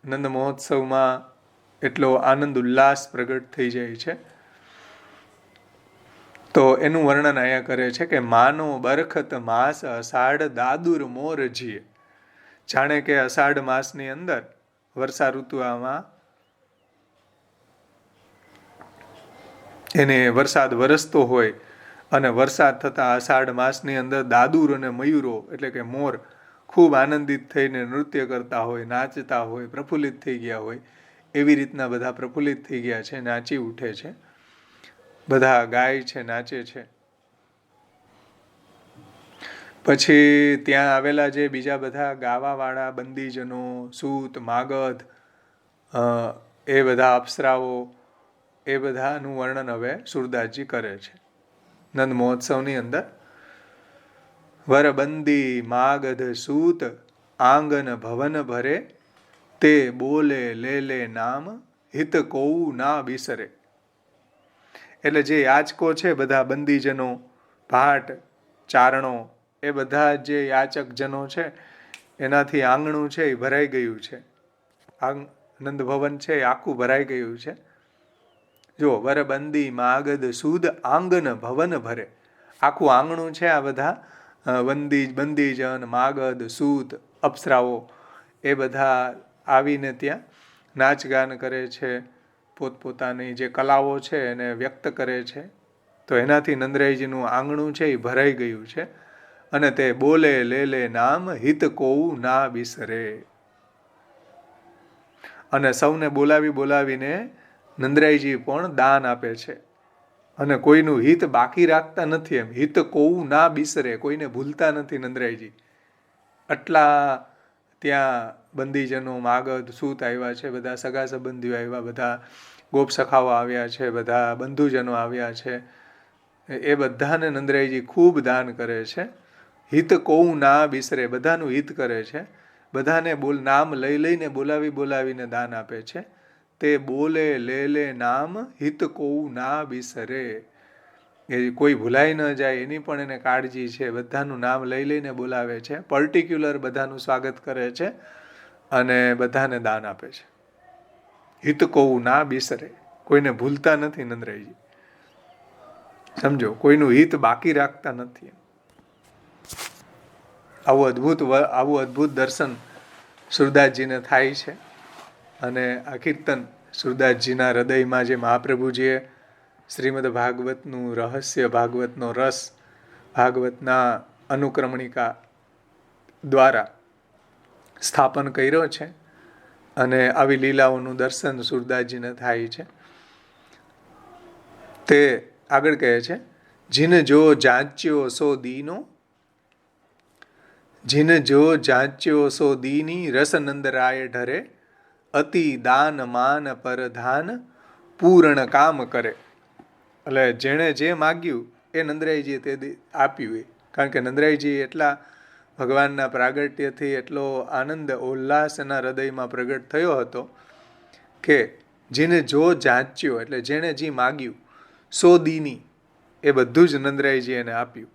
નંદ મહોત્સવમાં એટલો આનંદ ઉલ્લાસ પ્રગટ થઈ જાય છે. તો એનું વર્ણન અહીંયા કરે છે કે માનો બરખત માસ અષાઢ દાદુર મોર જીએ. જાણે કે અષાઢ માસની અંદર વર્ષા ઋતુમાં એને વરસાદ વરસતો હોય, અને વરસાદ થતાં અષાઢ માસની અંદર દાદુર અને મયુરો એટલે કે મોર ખૂબ આનંદિત થઈને નૃત્ય કરતા હોય, નાચતા હોય, પ્રફુલ્લિત થઈ ગયા હોય. એવી રીતના બધા પ્રફુલ્લિત થઈ ગયા છે, નાચી ઉઠે છે, બધા ગાય છે, નાચે છે. પછી ત્યાં આવેલા જે બીજા બધા ગાવાવાળા બંદીજનો, સૂત, માગધ, એ બધા અપ્સરાઓ, એ બધાનું વર્ણન હવે સુરદાસજી કરે છે નંદ મહોત્સવની અંદર. વરબંદી માગધ સૂત આંગન ભવન ભરે, તે બોલે લે લે નામ હિત કોઉ ના બિસરે. એટલે જે યાચકો છે બધા બંદીજનો, ભાટ, ચારણો, એ બધા જે યાચકજનો છે એનાથી આંગણું છે એ ભરાઈ ગયું છે. આનંદ ભવન છે એ આખું ભરાઈ ગયું છે. જો વરબંદી માગધ સૂદ આંગન ભવન ભરે, આખું આંગણું છે આ બધા બંદીજન, માગધ, સૂત, અપ્સરાઓ એ બધા આવીને ત્યાં નાચગાન કરે છે, પોતપોતાની જે કલાઓ છે એને વ્યક્ત કરે છે. તો એનાથી નંદરાયજીનું આંગણું છે એ ભરાઈ ગયું છે. અને તે બોલે લે લે નામ હિત કોઉ ના બિસરે. અને સૌને બોલાવી બોલાવીને નંદરાયજી પણ દાન આપે છે, અને કોઈનું હિત બાકી રાખતા નથી. એમ હિત કોઉ ના બિસરે, કોઈને ભૂલતા નથી નંદરાયજી. આટલા ત્યાં બંદીજનો, માગધ, સૂત આવ્યા છે, બધા સગા સંબંધીઓ આવ્યા, બધા ગોપ સખાઓ આવ્યા છે, બધા બંધુજનો આવ્યા છે. એ બધાને નંદરાયજી ખૂબ દાન કરે છે. હિત કોઉ ના બિસરે, બધાનું હિત કરે છે. બધાને નામ લઈ લઈને બોલાવી બોલાવીને દાન આપે છે. તે બોલે લે લે નામ હિત કોઉ ના બિસરે. એ કોઈ ભૂલાઈ ન જાય એની પણ એને કાળજી છે. બધાનું નામ લઈ લઈને બોલાવે છે, પર્ટિક્યુલર બધાનું સ્વાગત કરે છે, અને બધાને દાન આપે છે. હિત કોઉ ના બિસરે, કોઈને ભૂલતા નથી નંદરાયજી. સમજો, કોઈનું હિત બાકી રાખતા નથી. આવું અદ્ભુત દર્શન સુરદાસજીને થાય છે. અને આ કીર્તન સુરદાસજીના હૃદયમાં જે મહાપ્રભુજીએ શ્રીમદ ભાગવતનું રહસ્ય, ભાગવતનો રસ, ભાગવતના અનુક્રમણિકા દ્વારા સ્થાપન કર્યો છે. અને આવી લીલાઓનું દર્શન સુરદાસજીને થાય છે. તે આગળ કહે છે, જીન જો જાંચ્યો સો દીનો, જીન જો જાંચ્યો સો દીની, રસ નંદરાય ઢરે, અતિ દાન માન પરધાન, પૂર્ણ કામ કરે. એટલે જેણે જે માગ્યું એ નંદરાયજીએ તે આપ્યું. કારણ કે નંદરાયજી એટલા ભગવાનના પ્રાગટ્યથી એટલો આનંદ ઉલ્લાસ એના હૃદયમાં પ્રગટ થયો હતો કે જેને જો જાંચ્યો એટલે જેણે જે માગ્યું, સો દીની, એ બધું જ નંદરાયજી એને આપ્યું.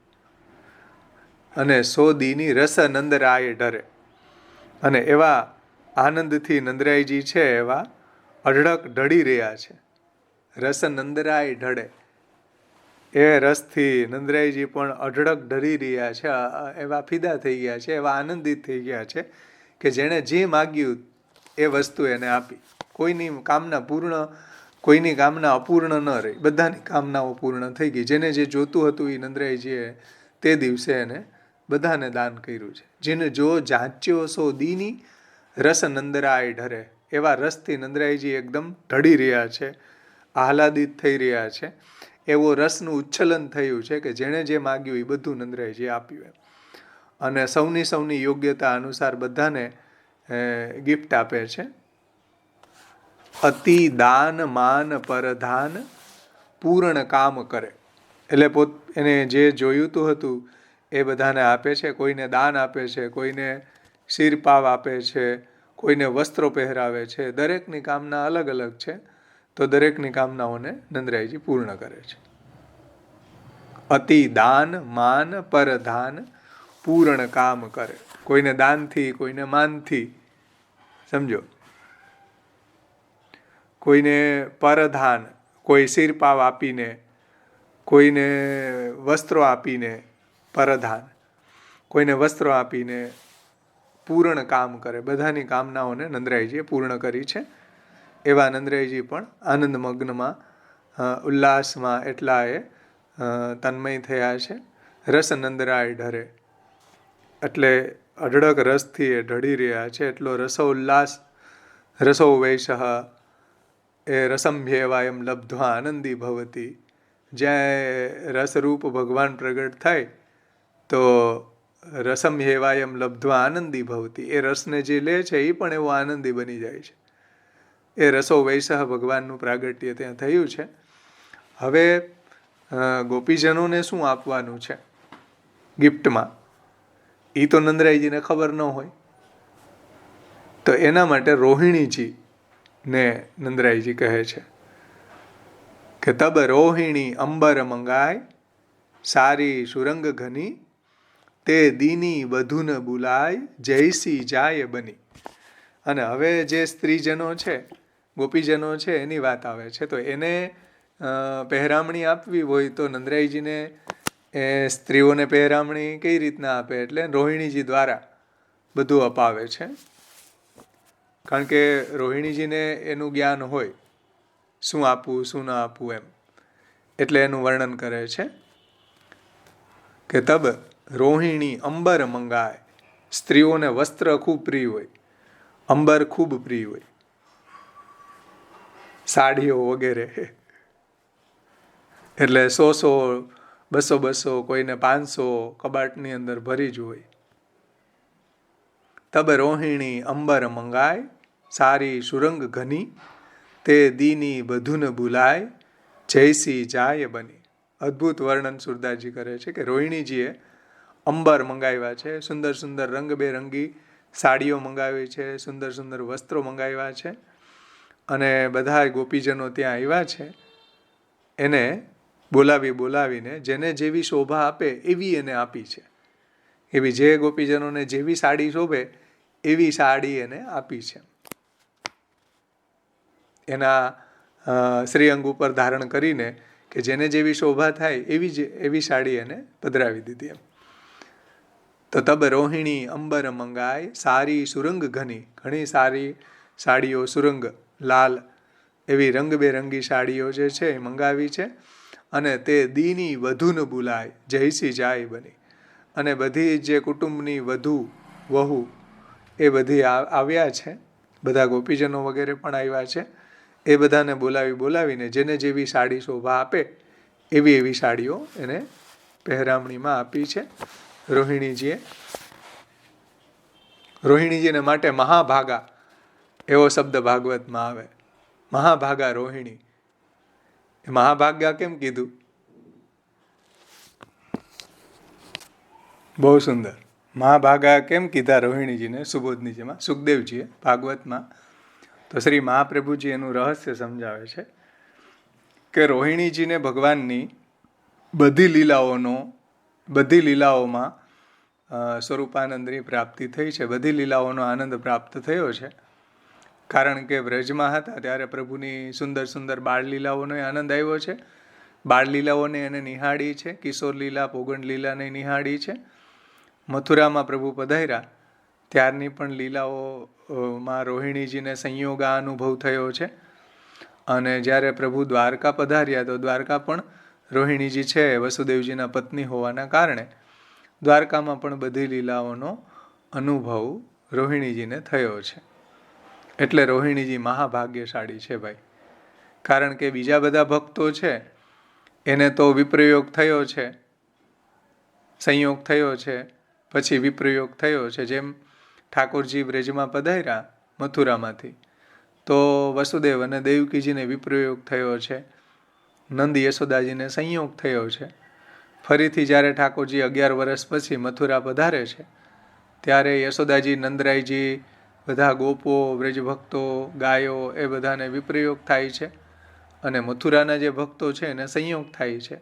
અને સો દીની રસ નંદરાય ઢરે. અને એવા આનંદથી નંદરાયજી છે એવા અઢળક ઢળી રહ્યા છે. રસ નંદરાય ઢળે, એ રસથી નંદરાયજી પણ અઢળક ઢળી રહ્યા છે, એવા ફિદા થઈ ગયા છે, એવા આનંદિત થઈ ગયા છે કે જેણે જે માગ્યું એ વસ્તુ એને આપી. કોઈની કામના અપૂર્ણ ન રહી, બધાની કામનાઓ પૂર્ણ થઈ ગઈ. જેને જે જોતું હતું એ નંદરાયજીએ તે દિવસે એને બધાને દાન કર્યું છે. જેને જો જાંચ્યો સો દીની, રસ નંદરાય ઢરે. એવા રસથી નંદરાયજી એકદમ ઢળી રહ્યા છે, આહલાદિત થઈ રહ્યા છે. એવો રસનું ઉચ્છલન થયું છે કે જેણે જે માગ્યું એ બધું નંદરાયજી આપ્યું. અને સૌની યોગ્યતા અનુસાર બધાને ગિફ્ટ આપે છે. અતિ દાન માન પરધાન, પૂર્ણ કામ કરે. એટલે એને જે જોયુતું હતું એ બધાને આપે છે. કોઈને દાન આપે છે, કોઈને શિરપાવ આપે છે, કોઈને વસ્ત્રો પહેરાવે છે. દરેકની કામના અલગ અલગ છે. તો દરેકની કામનાઓને નંદરાયજી પૂર્ણ કરે છે. અતિ દાન માન પરધાન પૂર્ણ કામ કરે. કોઈને દાનથી, કોઈને માનથી, સમજો, કોઈને પરધાન, કોઈ શિરપાવ આપીને, કોઈને વસ્ત્રો આપીને, પરધાન, કોઈને વસ્ત્રો આપીને પૂર્ણ કામ કરે. બધાની કામનાઓને નંદરાયજીએ પૂર્ણ કરી છે. એવા નંદરાયજી પણ આનંદમગ્નમાં, ઉલ્લાસમાં એટલાએ તન્મય થયા છે. રસ નંદરાય ઢરે, એટલે અઢળક રસથી એ ઢળી રહ્યા છે. એટલો રસો ઉલ્લાસ, રસો વૈશ એ રસંભ્યેવાયમ લબ્ધ્વા આનંદી ભવતી. જ્યાં રસરૂપ ભગવાન પ્રગટ થાય તો રસંભ્યેવાયમ લબ્ધ્વા આનંદી ભવતી. એ રસને જે લે છે એ પણ એવો આનંદી બની જાય છે. એ રસો વૈશ ભગવાનનું પ્રાગટ્ય ત્યાં થયું છે. હવે ગોપીજનોને શું આપવાનું છે ગિફ્ટમાં, એ તો નંદરાયજીને ખબર ન હોય. તો એના માટે રોહિણીજીને નંદરાયજી કહે છે કે તબ રોહિણી અંબર મંગાય સારી સુરંગ ઘની તે દીની વધુન બુલાય જયસી જાય બની. અને હવે જે સ્ત્રીજનો છે, ગોપીજનો છે, એની વાત આવે છે. તો એને પહેરામણી આપવી હોય તો નંદરાયજીને એ સ્ત્રીઓને પહેરામણી કઈ રીતના આપે, એટલે રોહિણીજી દ્વારા બધું અપાવે છે. કારણ કે રોહિણીજીને એનું જ્ઞાન હોય શું આપવું શું ના આપવું એમ, એટલે એનું વર્ણન કરે છે કે તબ રોહિણી અંબર મંગાય. સ્ત્રીઓને વસ્ત્ર ખૂબ પ્રિય હોય, અંબર ખૂબ પ્રિય હોય, સાડીઓ વગેરે. એટલે 100 200 કોઈને 500 કબાટની અંદર ભરી જ હોય. તબ રોહિણી અંબર મંગાય સારી સુરંગ ઘની તે દીની બધુન બુલાય જયસી જાય બની. અદ્ભુત વર્ણન સુરદાસજી કરે છે કે રોહિણીજીએ અંબર મંગાવ્યા છે, સુંદર સુંદર રંગબેરંગી સાડીઓ મંગાવી છે, સુંદર સુંદર વસ્ત્રો મંગાવ્યા છે. અને બધા ગોપીજનો ત્યાં આવ્યા છે. એને બોલાવીને જેને જેવી શોભા આપે એવી એને આપી છે. એવી જે ગોપીજનોને જેવી સાડી શોભે એવી સાડી એને આપી છે. એના શ્રીઅંગ ઉપર ધારણ કરીને કે જેને જેવી શોભા થાય એવી સાડી એને પધરાવી દીધી એમ. તો તબ રોહિણી અંબર મંગાય સારી સુરંગ ઘની, ઘણી સારી સાડીઓ, સુરંગ લાલ એવી રંગબેરંગી સાડીઓ જે છે એ મંગાવી છે. અને તે દીની વધુન બુલાય જયસી જાય બની. અને બધી જે કુટુંબની વહુ એ બધી આવ્યા છે, બધા ગોપીજનો વગેરે પણ આવ્યા છે. એ બધાને બોલાવીને જેને જેવી સાડી શોભા આપે એવી સાડીઓ એને પહેરામણીમાં આપી છે રોહિણીજીએ. રોહિણીજીને માટે મહાભાગા એવો શબ્દ ભાગવતમાં આવે. મહાભાગા રોહિણી. મહાભાગા કેમ કીધું? બહુ સુંદર. મહાભાગા કેમ કીધા રોહિણીજીને? સુબોધનીજીમાં, સુખદેવજીએ ભાગવતમાં. તો શ્રી મહાપ્રભુજી એનું રહસ્ય સમજાવે છે કે રોહિણીજીને ભગવાનની બધી લીલાઓમાં સ્વરૂપાનંદની પ્રાપ્તિ થઈ છે. બધી લીલાઓનો આનંદ પ્રાપ્ત થયો છે. કારણ કે વ્રજમાં હતા ત્યારે પ્રભુની સુંદર સુંદર બાળ લીલાઓનો આનંદ આવ્યો છે. બાળ લીલાઓને એને નિહાળી છે. કિશોર લીલા, પોગંડ લીલાને નિહાળી છે. મથુરામાં પ્રભુ પધાર્યા ત્યારની પણ લીલાઓમાં રોહિણીજીને સંયોગ આ અનુભવ થયો છે. અને જ્યારે પ્રભુ દ્વારકા પધાર્યા તો દ્વારકા પણ રોહિણીજી છે વસુદેવજીના પત્ની હોવાના કારણે દ્વારકામાં પણ બધી લીલાઓનો અનુભવ રોહિણીજીને થયો છે. એટલે રોહિણીજી મહાભાગ્યશાળી છે ભાઈ. કારણ કે બીજા બધા ભક્તો છે એને તો વિપ્રયોગ થયો છે, સંયોગ થયો છે, પછી વિપ્રયોગ થયો છે. જેમ ઠાકોરજી બ્રજમાં પધાર્યા મથુરામાંથી તો વસુદેવ અને દેવકીજીને વિપ્રયોગ થયો છે, નંદ યશોદાજીને સંયોગ થયો છે. ફરીથી જ્યારે ઠાકોરજી 11 વર્ષ પછી મથુરા પધારે છે ત્યારે યશોદાજી, નંદરાયજી, બધા ગોપો, વ્રજભક્તો, ગાયો એ બધાને વિપ્રયોગ થાય છે, અને મથુરાના જે ભક્તો છે એને સંયોગ થાય છે.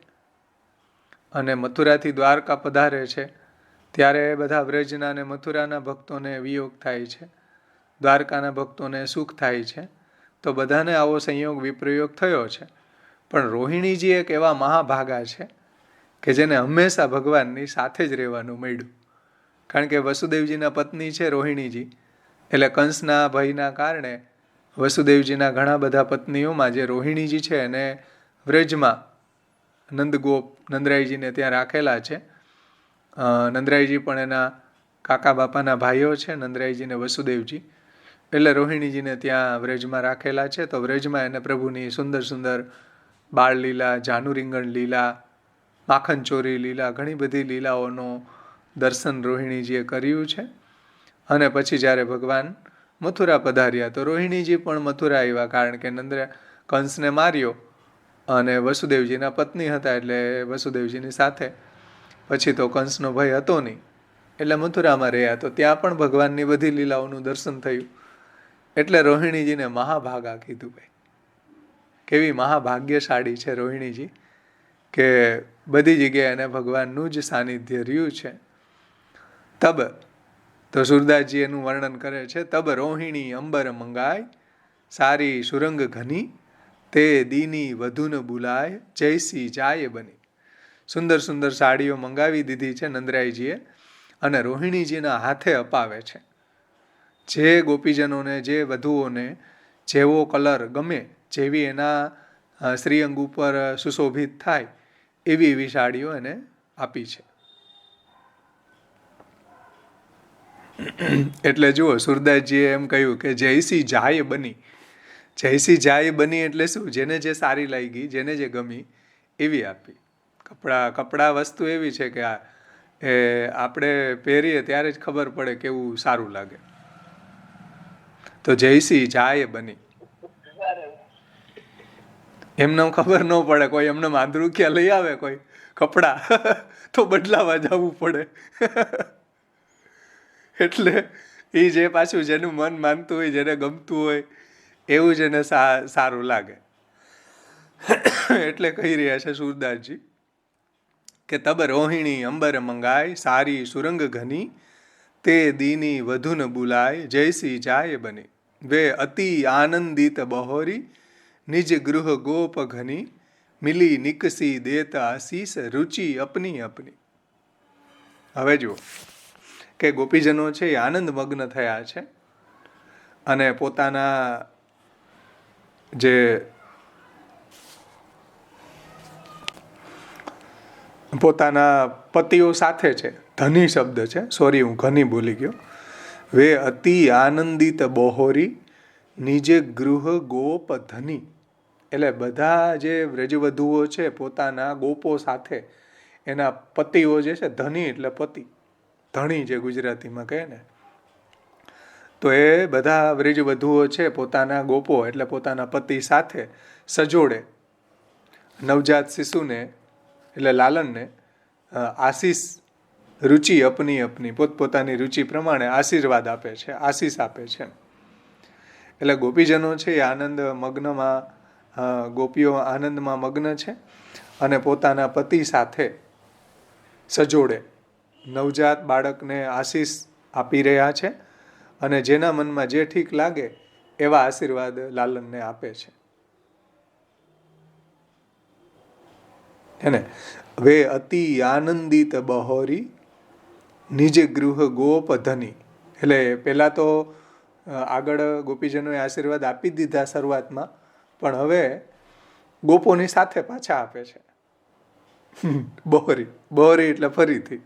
અને મથુરાથી દ્વારકા પધારે છે ત્યારે બધા વ્રજના અને મથુરાના ભક્તોને વિયોગ થાય છે, દ્વારકાના ભક્તોને સુખ થાય છે. તો બધાને આવો સંયોગ વિપ્રયોગ થયો છે. પણ રોહિણીજી એક એવા મહાભાગા છે કે જેને હંમેશા ભગવાનની સાથે જ રહેવાનું મળ્યું. કારણ કે વસુદેવજીના પત્ની છે રોહિણીજી, એટલે કંસના ભયના કારણે વસુદેવજીના ઘણા બધા પત્નીઓમાં જે રોહિણીજી છે એને વ્રજમાં નંદગોપ નંદરાયજીને ત્યાં રાખેલા છે. નંદરાયજી પણ એના કાકા બાપાના ભાઈઓ છે, નંદરાયજી ને વસુદેવજી. એટલે રોહિણીજીને ત્યાં વ્રજમાં રાખેલા છે. તો વ્રજમાં એને પ્રભુની સુંદર સુંદર બાળ લીલા, જાનુ રીંગણ લીલા, માખણ ચોરી લીલા, ઘણી બધી લીલાઓનું દર્શન રોહિણીજીએ કર્યું છે. અને પછી જ્યારે ભગવાન મથુરા પધાર્યા તો રોહિણીજી પણ મથુરા આવ્યા, કારણ કે કંસને માર્યો અને વસુદેવજીના પત્ની હતા એટલે વસુદેવજીની સાથે. પછી તો કંસનો ભય હતો નહીં એટલે મથુરામાં રહ્યા, તો ત્યાં પણ ભગવાનની બધી લીલાઓનું દર્શન થયું. એટલે રોહિણીજીને મહાભાગા કીધું. ભાઈ કેવી મહાભાગ્યશાળી છે રોહિણીજી કે બધી જગ્યાએ એને ભગવાનનું જ સાનિધ્ય રહ્યું છે. તબ તો સુરદાસજી એનું વર્ણન કરે છે. તબ રોહિણી અંબર મંગાય, સારી સુરંગ ઘની, તે દીની વધુન બુલાય, જયસી જાય બની. સુંદર સુંદર સાડીઓ મંગાવી દીધી છે નંદરાયજીએ અને રોહિણીજીના હાથે અપાવે છે. જે ગોપીજનોને, જે વધુઓને જેવો કલર ગમે, જેવી એના શ્રીઅંગ ઉપર સુશોભિત થાય એવી એવી સાડીઓ એને આપી છે. એટલે જુઓ, સુરદાસજીએ એમ કહ્યું કે જયસી જાય બની. જયસી જાય બની એટલે શું? જેને જે સારી લાગી, જેને જે ગમી એવી આપી. કપડા વસ્તુ એવી છે કે આપણે પહેરીએ ત્યારે જ ખબર પડે કેવું સારું લાગે. તો જયસી જાય બની. એમને ખબર ન પડે, કોઈ એમને માંદરૂક્યા લઈ આવે કોઈ કપડા તો બદલાવા જવું પડે. એટલે એ જે પાછું જેનું મન માનતું હોય, જેને ગમતું હોય એવું જ એને સારું લાગે. એટલે કહી રહ્યા છે સુરદાસજી કે તબ રોહિણી અંબર મંગાય, સારી સુરંગ ઘની, તે દીની વધુન બુલાય, જયસી જાય બની. વે અતિ આનંદિત બહોરી, નિજ ગૃહ ગોપ ઘની, મિલી નિકસી દેત આશીષ, રુચિ અપની અપની. હવે જુઓ કે ગોપીજનો છે એ આનંદ મગ્ન થયા છે અને પોતાના જે પોતાના પતિઓ સાથે છે. ધની શબ્દ છે, સોરી હું ઘની બોલી ગયો. વે અતિ આનંદિત બહોરી, નિજે ગૃહ ગોપ ધની. એટલે બધા જે વ્રજવધુઓ છે પોતાના ગોપો સાથે, એના પતિઓ જે છે, ધની એટલે પતિ, ધણી જે ગુજરાતીમાં કહે ને, તો એ બધા વ્રજવધુઓ છે પોતાના ગોપો એટલે પોતાના પતિ સાથે સજોડે નવજાત શિશુને એટલે લાલનને આશીષ, રુચિ અપની અપની, પોતપોતાની રુચિ પ્રમાણે આશીર્વાદ આપે છે, આશીષ આપે છે. એટલે ગોપીજનો છે એ આનંદ મગ્નમાં, ગોપીઓ આનંદમાં મગ્ન છે અને પોતાના પતિ સાથે સજોડે નવજાત બાળકને આશીષ આપી રહ્યા છે અને જેના મનમાં જે ઠીક લાગે એવા આશીર્વાદ લાલનને આપે છે. એને વે અતિ આનંદિત બહોરી, નિજ ગૃહ ગોપ ધની. એટલે પહેલા તો આગળ ગોપીજનોએ આશીર્વાદ આપી દીધા શરૂઆતમાં, પણ હવે ગોપોની સાથે પાછા આપે છે. બહોરી, બહોરી એટલે ફરીથી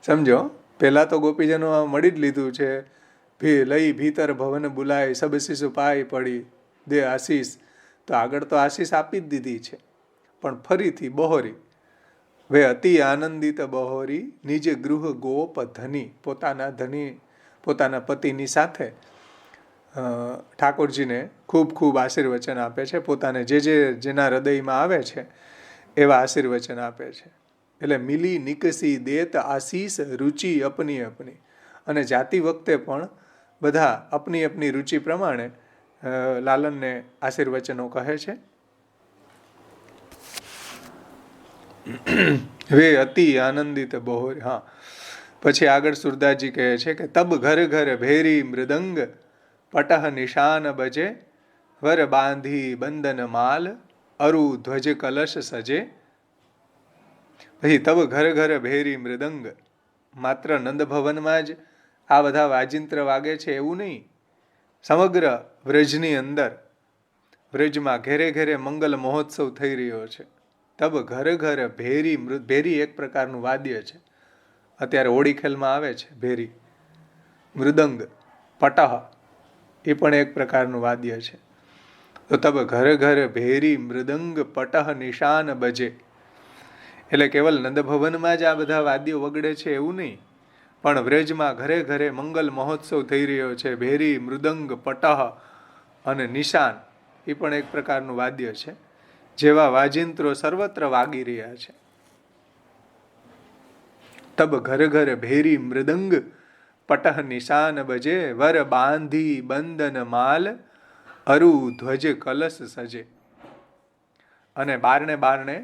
સમજો. પહેલા તો ગોપીજનો મળી જ લીધું છે, લઈ ભીતર ભવન બુલાય, સબ શિશુ પાય પડી દે આશીષ. તો આગળ તો આશીષ આપી જ દીધી છે, પણ ફરીથી બહોરી. વે અતિ આનંદિત બહોરી, નિજ ગૃહ ગોપ ધની. પોતાના ધની, પોતાના પતિની સાથે ઠાકોરજીને ખૂબ ખૂબ આશીર્વચન આપે છે. પોતાને જેના હૃદયમાં આવે છે એવા આશીર્વચન આપે છે. એટલે મિલી નિકસી દેત આશીષ, રુચિ અપની અપની. અને જાતિ વખતે પણ બધા અપની અપની રુચિ પ્રમાણે લાલનને આશીર્વચનો કહે છે. વે અતિ આનંદિત બહોર. હા, પછી આગળ સુરદાસજી કહે છે કે તબ ઘર ઘર ભેરી મૃદંગ પટહ નિશાન બજે વર બાંધી બંધન માલ અરુ ધ્વજ કલશ સજે. પછી તબ ઘર ઘર ભેરી મૃદંગ, માત્ર નંદ ભવનમાં જ આ બધા વાજિંત્ર વાગે છે એવું નહીં. સમગ્ર વ્રજની અંદર, વ્રજમાં ઘેરે ઘેરે મંગલ મહોત્સવ થઈ રહ્યો છે. તબ ઘર ઘર ભેરી ભેરી એક પ્રકારનું વાદ્ય છે. અત્યારે હોળી ખેલમાં આવે છે ભેરી. મૃદંગ, પટહ એ પણ એક પ્રકારનું વાદ્ય છે. તો તબ ઘર ઘર ભેરી મૃદંગ પટહ નિશાન બજે, એટલે કેવલ નંદભવનમાં જ આ બધા વાદ્યો વગડે છે એવું નહીં, પણ વ્રજમાં ઘરે ઘરે મંગલ મહોત્સવ થઈ રહ્યો છે. ભેરી, મૃદંગ, પટહ અને નિશાન એ પણ એક પ્રકારનું વાદ્ય છે. જેવા વાજિંત્રો સર્વત્ર વાગી રહ્યા છે. તબ ઘર ઘર ભેરી મૃદંગ પટહ નિશાન બજે વર બાંધી બંધન માલ અરુ ધ્વજ કલશ સજે. અને બારણે બારણે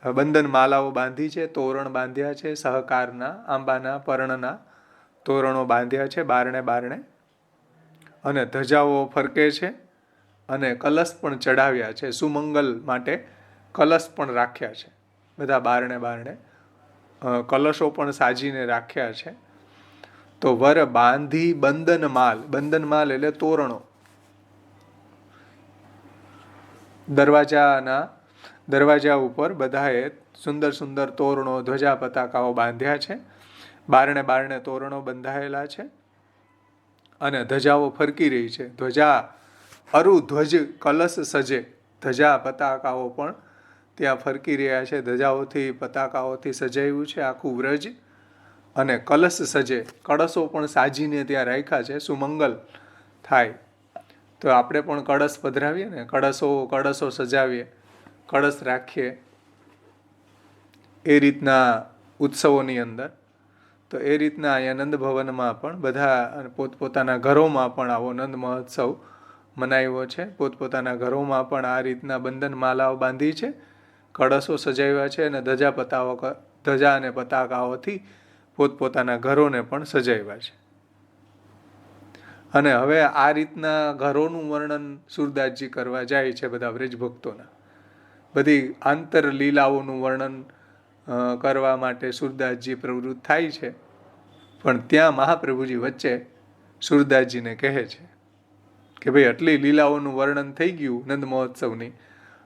બંધન માલાઓ બાંધી છે, તોરણ બાંધ્યા છે, સહકારના આંબાના પર્ણના તોરણો બાંધ્યા છે બારણે બારણે, અને ધજાઓ ફરકે છે, અને કલશ પણ ચડાવ્યા છે. સુમંગલ માટે કલશ પણ રાખ્યા છે. બધા બારણે બારણે કલશો પણ સાજીને રાખ્યા છે. તો વર બાંધી બંધન માલ, બંધન માલ એટલે તોરણો, દરવાજા ઉપર બધાએ સુંદર સુંદર તોરણો, ધ્વજા પતાકાઓ બાંધ્યા છે. બારણે બારણે તોરણો બંધાયેલા છે અને ધજાઓ ફરકી રહી છે. ધ્વજા અરુ ધ્વજ કલશ સજે, ધજા પતાકાઓ પણ ત્યાં ફરકી રહ્યા છે. ધજાઓથી પતાકાઓથી સજાયું છે આખું વ્રજ. અને કલશ સજે, કળશો પણ સાજીને ત્યાં રાખ્યા છે, સુમંગલ થાય. તો આપણે પણ કળશ પધરાવીએ ને, કળશો સજાવીએ, કળશ રાખીએ એ રીતના ઉત્સવોની અંદર. તો એ રીતના અહીંયા નંદ ભવનમાં પણ બધા પોતપોતાના ઘરોમાં પણ આવો નંદ મહોત્સવ મનાવ્યો છે. પોતપોતાના ઘરોમાં પણ આ રીતના બંધન માલાઓ બાંધી છે, કળશો સજાવ્યા છે, અને ધજા અને પતાકાઓથી પોતપોતાના ઘરોને પણ સજાવ્યા છે. અને હવે આ રીતના ઘરોનું વર્ણન સુરદાસજી કરવા જાય છે બધા વ્રજભક્તોના. બધી આંતર લીલાઓનું વર્ણન કરવા માટે સુરદાસજી પ્રવૃત્ત થાય છે. પણ ત્યાં મહાપ્રભુજી વચ્ચે સુરદાસજીને કહે છે કે ભાઈ આટલી લીલાઓનું વર્ણન થઈ ગયું નંદ મહોત્સવની,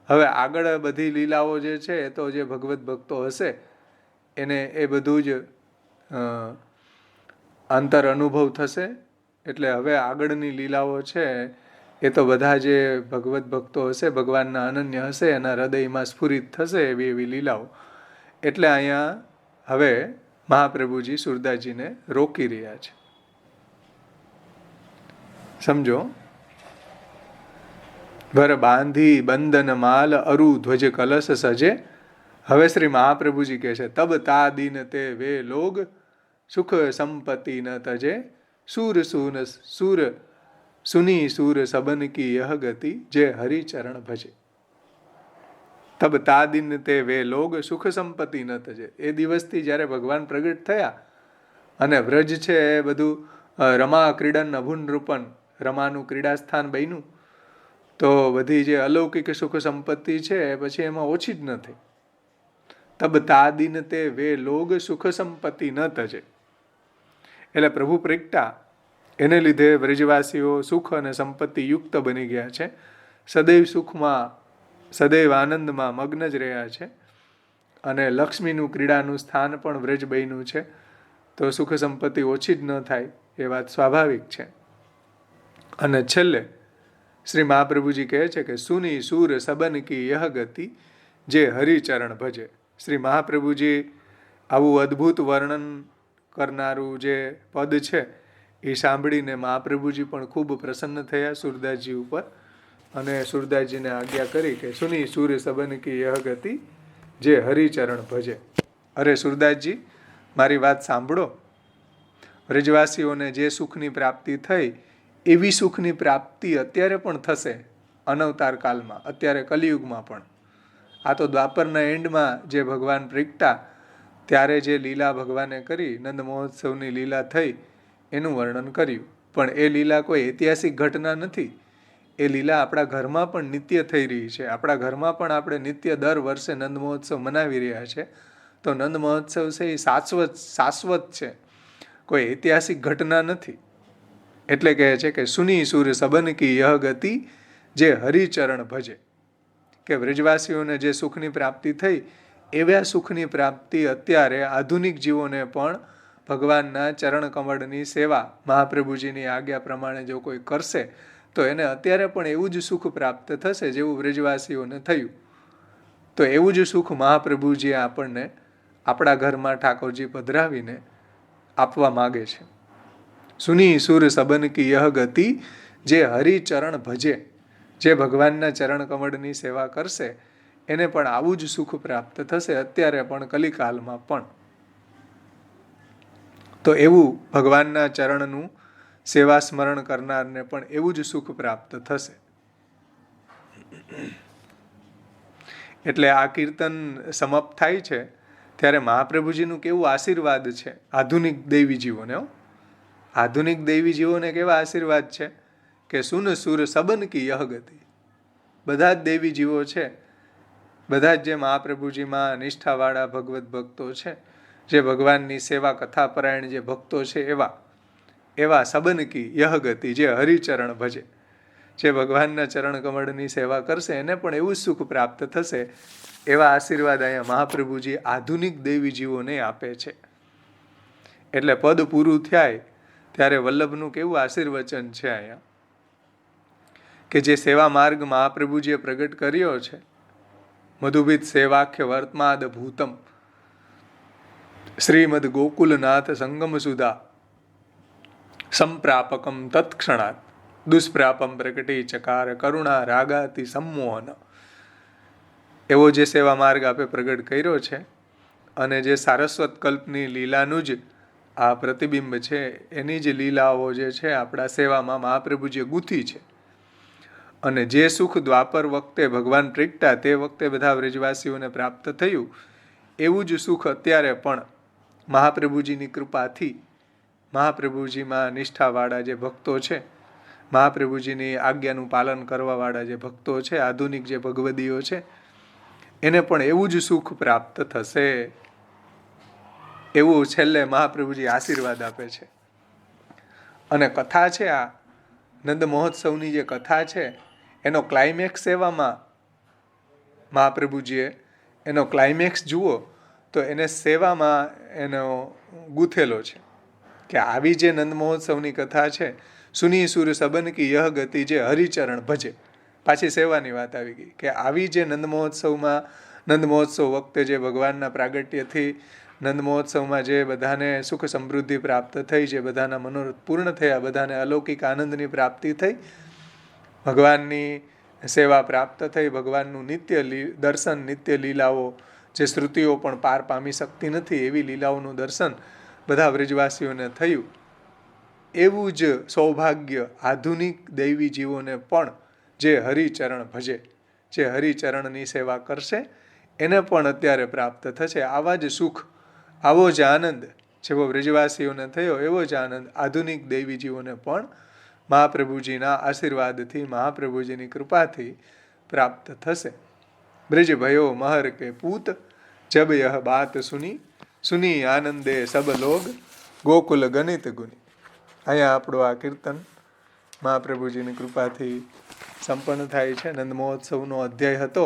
હવે આગળ બધી લીલાઓ જે છે એ તો જે ભગવત ભક્તો હશે એને એ બધું જ આંતર અનુભવ થશે. એટલે હવે આગળની લીલાઓ છે એ તો બધા જે ભગવત ભક્તો હશે, ભગવાનના અનન્ય હશે, એના હૃદયમાં સ્ફુરિત થશે એવી એવી લીલાઓ. એટલે અહીંયા હવે મહાપ્રભુજી સુરદાસજીને રોકી રહ્યા છે. સમજો. વર બાંધી બંધન માલ અરુ ધ્વજ કલશ સજે. હવે શ્રી મહાપ્રભુજી કહે છે તબ તા દિન તે વે લોગ સુખ સંપત્તિ ન તજે સુર સુની સુર સબન કી યહ ગતિ જે હરિચરણ ભજે. તબ તા દિન તે વે લોગ સુખ સંપત્તિ ન તજે. એ દિવસથી જ્યારે ભગવાન પ્રગટ થયા અને વ્રજ છે એ બધું રમા ક્રીડન અભુન રૂપન, રમાનું ક્રીડાસ્થાન બન્યું, તો બધી જે અલૌકિક સુખ સંપત્તિ છે પછી એમાં ઓછી જ ન થઈ. તબ તા દિન તે વે લોગ સુખ સંપત્તિ ન તજે. એટલે પ્રભુ પ્રગટા એને લીધે વ્રજવાસીઓ સુખ અને સંપત્તિ યુક્ત બની ગયા છે. સદૈવ સુખમાં, સદૈવ આનંદમાં મગ્ન જ રહ્યા છે. અને લક્ષ્મીનું ક્રીડાનું સ્થાન પણ વ્રજ બન્યું છે. તો સુખ સંપત્તિ ઓછી જ ન થાય એ વાત સ્વાભાવિક છે. અને છેલ્લે શ્રી મહાપ્રભુજી કહે છે કે સુની સુર સબન કી યહ ગતિ જે હરિચરણ ભજે. શ્રી મહાપ્રભુજી આવું અદ્ભુત વર્ણન કરનારું જે પદ છે એ સાંભળીને મહાપ્રભુજી પણ ખૂબ પ્રસન્ન થયા સુરદાસજી ઉપર, અને સુરદાસજીને આજ્ઞા કરી કે સુની સુર સબન કી યહ ગતિ જે હરિચરણ ભજે. અરે સુરદાસજી, મારી વાત સાંભળો વ્રજવાસીઓને જે સુખની પ્રાપ્તિ થઈ એવી સુખની પ્રાપ્તિ અત્યારે પણ થશે અનવતાર કાળમાં, અત્યારે કલિયુગમાં પણ. આ તો દ્વાપરના એન્ડમાં જે ભગવાન પ્રગટા ત્યારે જે લીલા ભગવાને કરી, નંદ મહોત્સવની લીલા થઈ એનું વર્ણન કર્યું. પણ એ લીલા કોઈ ઐતિહાસિક ઘટના નથી. એ લીલા આપણા ઘરમાં પણ નિત્ય થઈ રહી છે. આપણા ઘરમાં પણ આપણે નિત્ય દર વર્ષે નંદ મહોત્સવ મનાવી રહ્યા છે. તો નંદ મહોત્સવ છે એ શાશ્વત છે, કોઈ ઐતિહાસિક ઘટના નથી. એટલે કહે છે કે સુની સુર સબન કી યહ ગતિ જે હરિચરણ ભજે, કે વ્રજવાસીઓને જે સુખની પ્રાપ્તિ થઈ એવા સુખની પ્રાપ્તિ અત્યારે આધુનિક જીવોને પણ ભગવાનના ચરણ કમળની સેવા મહાપ્રભુજીની આજ્ઞા પ્રમાણે જો કોઈ કરશે તો એને અત્યારે પણ એવું જ સુખ પ્રાપ્ત થશે જેવું વ્રજવાસીઓને થયું. તો એવું જ સુખ મહાપ્રભુજી આપણને આપણા ઘરમાં ઠાકોરજી પધરાવીને આપવા માગે છે. સુની સુર સબન કી યહ ગતિ જે હરિચરણ ભજે, જે ભગવાનના ચરણ કમળની સેવા કરશે એને પણ આવું જ સુખ પ્રાપ્ત થશે અત્યારે પણ, કલિકાલમાં પણ. તો એવું ભગવાનના ચરણનું સેવા સ્મરણ કરનારને પણ એવું જ સુખ પ્રાપ્ત થશે. એટલે આ કીર્તન સમાપ્ત થાય છે ત્યારે મહાપ્રભુજીનું કેવું આશીર્વાદ છે આધુનિક દૈવી જીવોને. આધુનિક દૈવી જીવોને કેવા આશીર્વાદ છે કે સુન સુર સબન કી યહ ગતિ. બધા જ દૈવી જીવો છે, બધા જ જે મહાપ્રભુજીમાં નિષ્ઠાવાળા ભગવત ભક્તો છે, જે ભગવાનની સેવા કથાપરાયણ જે ભક્તો છે એવા સબન કી યહ ગતિ જે હરિચરણ ભજે, જે ભગવાનના ચરણ કમળની સેવા કરશે એને પણ એવું જ સુખ પ્રાપ્ત થશે. એવા આશીર્વાદ અહીંયા મહાપ્રભુજી આધુનિક દૈવી જીવોને આપે છે. એટલે પદ પૂરું થાય ત્યારે વલ્લભનું કેવું આશીર્વચન છે અહીંયા કે જે સેવા માર્ગ મહાપ્રભુજીએ પ્રગટ કર્યો છે, મધુભિત સેવાખ્ય વર્તમાદ ભૂતમ શ્રીમદ ગોકુલનાથ સંગમ સુધા સંપ્રાપકમ તત્ક્ષણાત દુષ્પ્રાપમ પ્રકટી ચકાર કરુણા રાગાતિ સંમોહન. એવો જે સેવા માર્ગ આપે પ્રગટ કર્યો છે અને જે સારસ્વત કલ્પની લીલાનું જ આ પ્રતિબિંબ છે, એની જ લીલાઓ જે છે આપણા સેવામાં મહાપ્રભુજીએ ગૂંથી છે. અને જે સુખ દ્વાપર વખતે ભગવાન પ્રગટા તે વખતે બધા વ્રજવાસીઓને પ્રાપ્ત થયું એવું જ સુખ અત્યારે પણ મહાપ્રભુજીની કૃપાથી મહાપ્રભુજીમાં નિષ્ઠાવાળા જે ભક્તો છે, મહાપ્રભુજીની આજ્ઞાનું પાલન કરવાવાળા જે ભક્તો છે, આધુનિક જે ભગવદીઓ છે, એને પણ એવું જ સુખ પ્રાપ્ત થશે. એવું છેલ્લે મહાપ્રભુજી આશીર્વાદ આપે છે. અને કથા છે આ નંદ મહોત્સવની જે કથા છે એનો ક્લાઇમેક્સ સેવામાં મહાપ્રભુજીએ એનો ક્લાઇમેક્સ જુઓ તો એને સેવામાં એનો ગૂંથેલો છે કે આવી જે નંદ મહોત્સવની કથા છે, સુની સુર સબન કી યહ ગતિ જે હરિચરણ ભજે. પાછી સેવાની વાત આવી ગઈ કે આવી જે નંદ મહોત્સવ વખતે જે ભગવાનના પ્રાગટ્યથી નંદ મહોત્સવમાં જે બધાને સુખ સમૃદ્ધિ પ્રાપ્ત થઈ, જે બધાના મનોરથ પૂર્ણ થયા, બધાને અલૌકિક આનંદની પ્રાપ્તિ થઈ, ભગવાનની સેવા પ્રાપ્ત થઈ, ભગવાનનું નિત્ય દર્શન, નિત્ય લીલાઓ જે શ્રુતિઓ પણ પાર પામી શકતી નથી એવી લીલાઓનું દર્શન બધા વ્રજવાસીઓને થયું. એવું જ સૌભાગ્ય આધુનિક દૈવી જીવોને પણ જે હરિચરણ ભજે, જે હરિચરણની સેવા કરશે એને પણ અત્યારે પ્રાપ્ત થશે. આવા જ સુખ, આવો જ આનંદ જેવો વ્રજવાસીઓને થયો એવો જ આનંદ આધુનિક દૈવી જીવોને પણ મહાપ્રભુજીના આશીર્વાદથી, મહાપ્રભુજીની કૃપાથી પ્રાપ્ત થશે. બ્રજ ભયો મહર કે પૂત જબ યહ બાત સુની આનંદે સબ લોગ ગોકુલ ગણિત ગુની. અહીંયા આપણું આ કીર્તન મહાપ્રભુજીની કૃપાથી સંપન્ન થાય છે. નંદ મહોત્સવનો અધ્યાય હતો,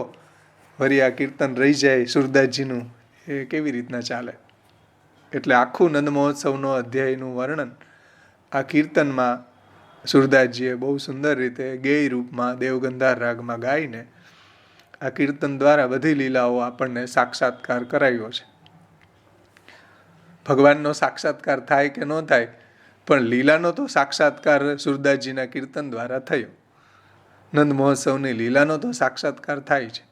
વળી આ કીર્તન રહી જાય સુરદાસજીનું, એ કેવી રીતના ચાલે? એટલે આખું નંદ મહોત્સવનો અધ્યાયનું વર્ણન આ કીર્તનમાં સુરદાસજીએ બહુ સુંદર રીતે ગેય રૂપમાં દેવગંધાર રાગમાં ગાઈને આ કીર્તન દ્વારા બધી લીલાઓ આપણને સાક્ષાત્કાર કરાવ્યો છે. ભગવાનનો સાક્ષાત્કાર થાય કે ન થાય, પણ લીલાનો તો સાક્ષાત્કાર સુરદાસજીના કીર્તન દ્વારા થયો. નંદ મહોત્સવની લીલાનો તો સાક્ષાત્કાર થાય છે.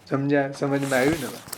સમજમાં આવ્યું ને?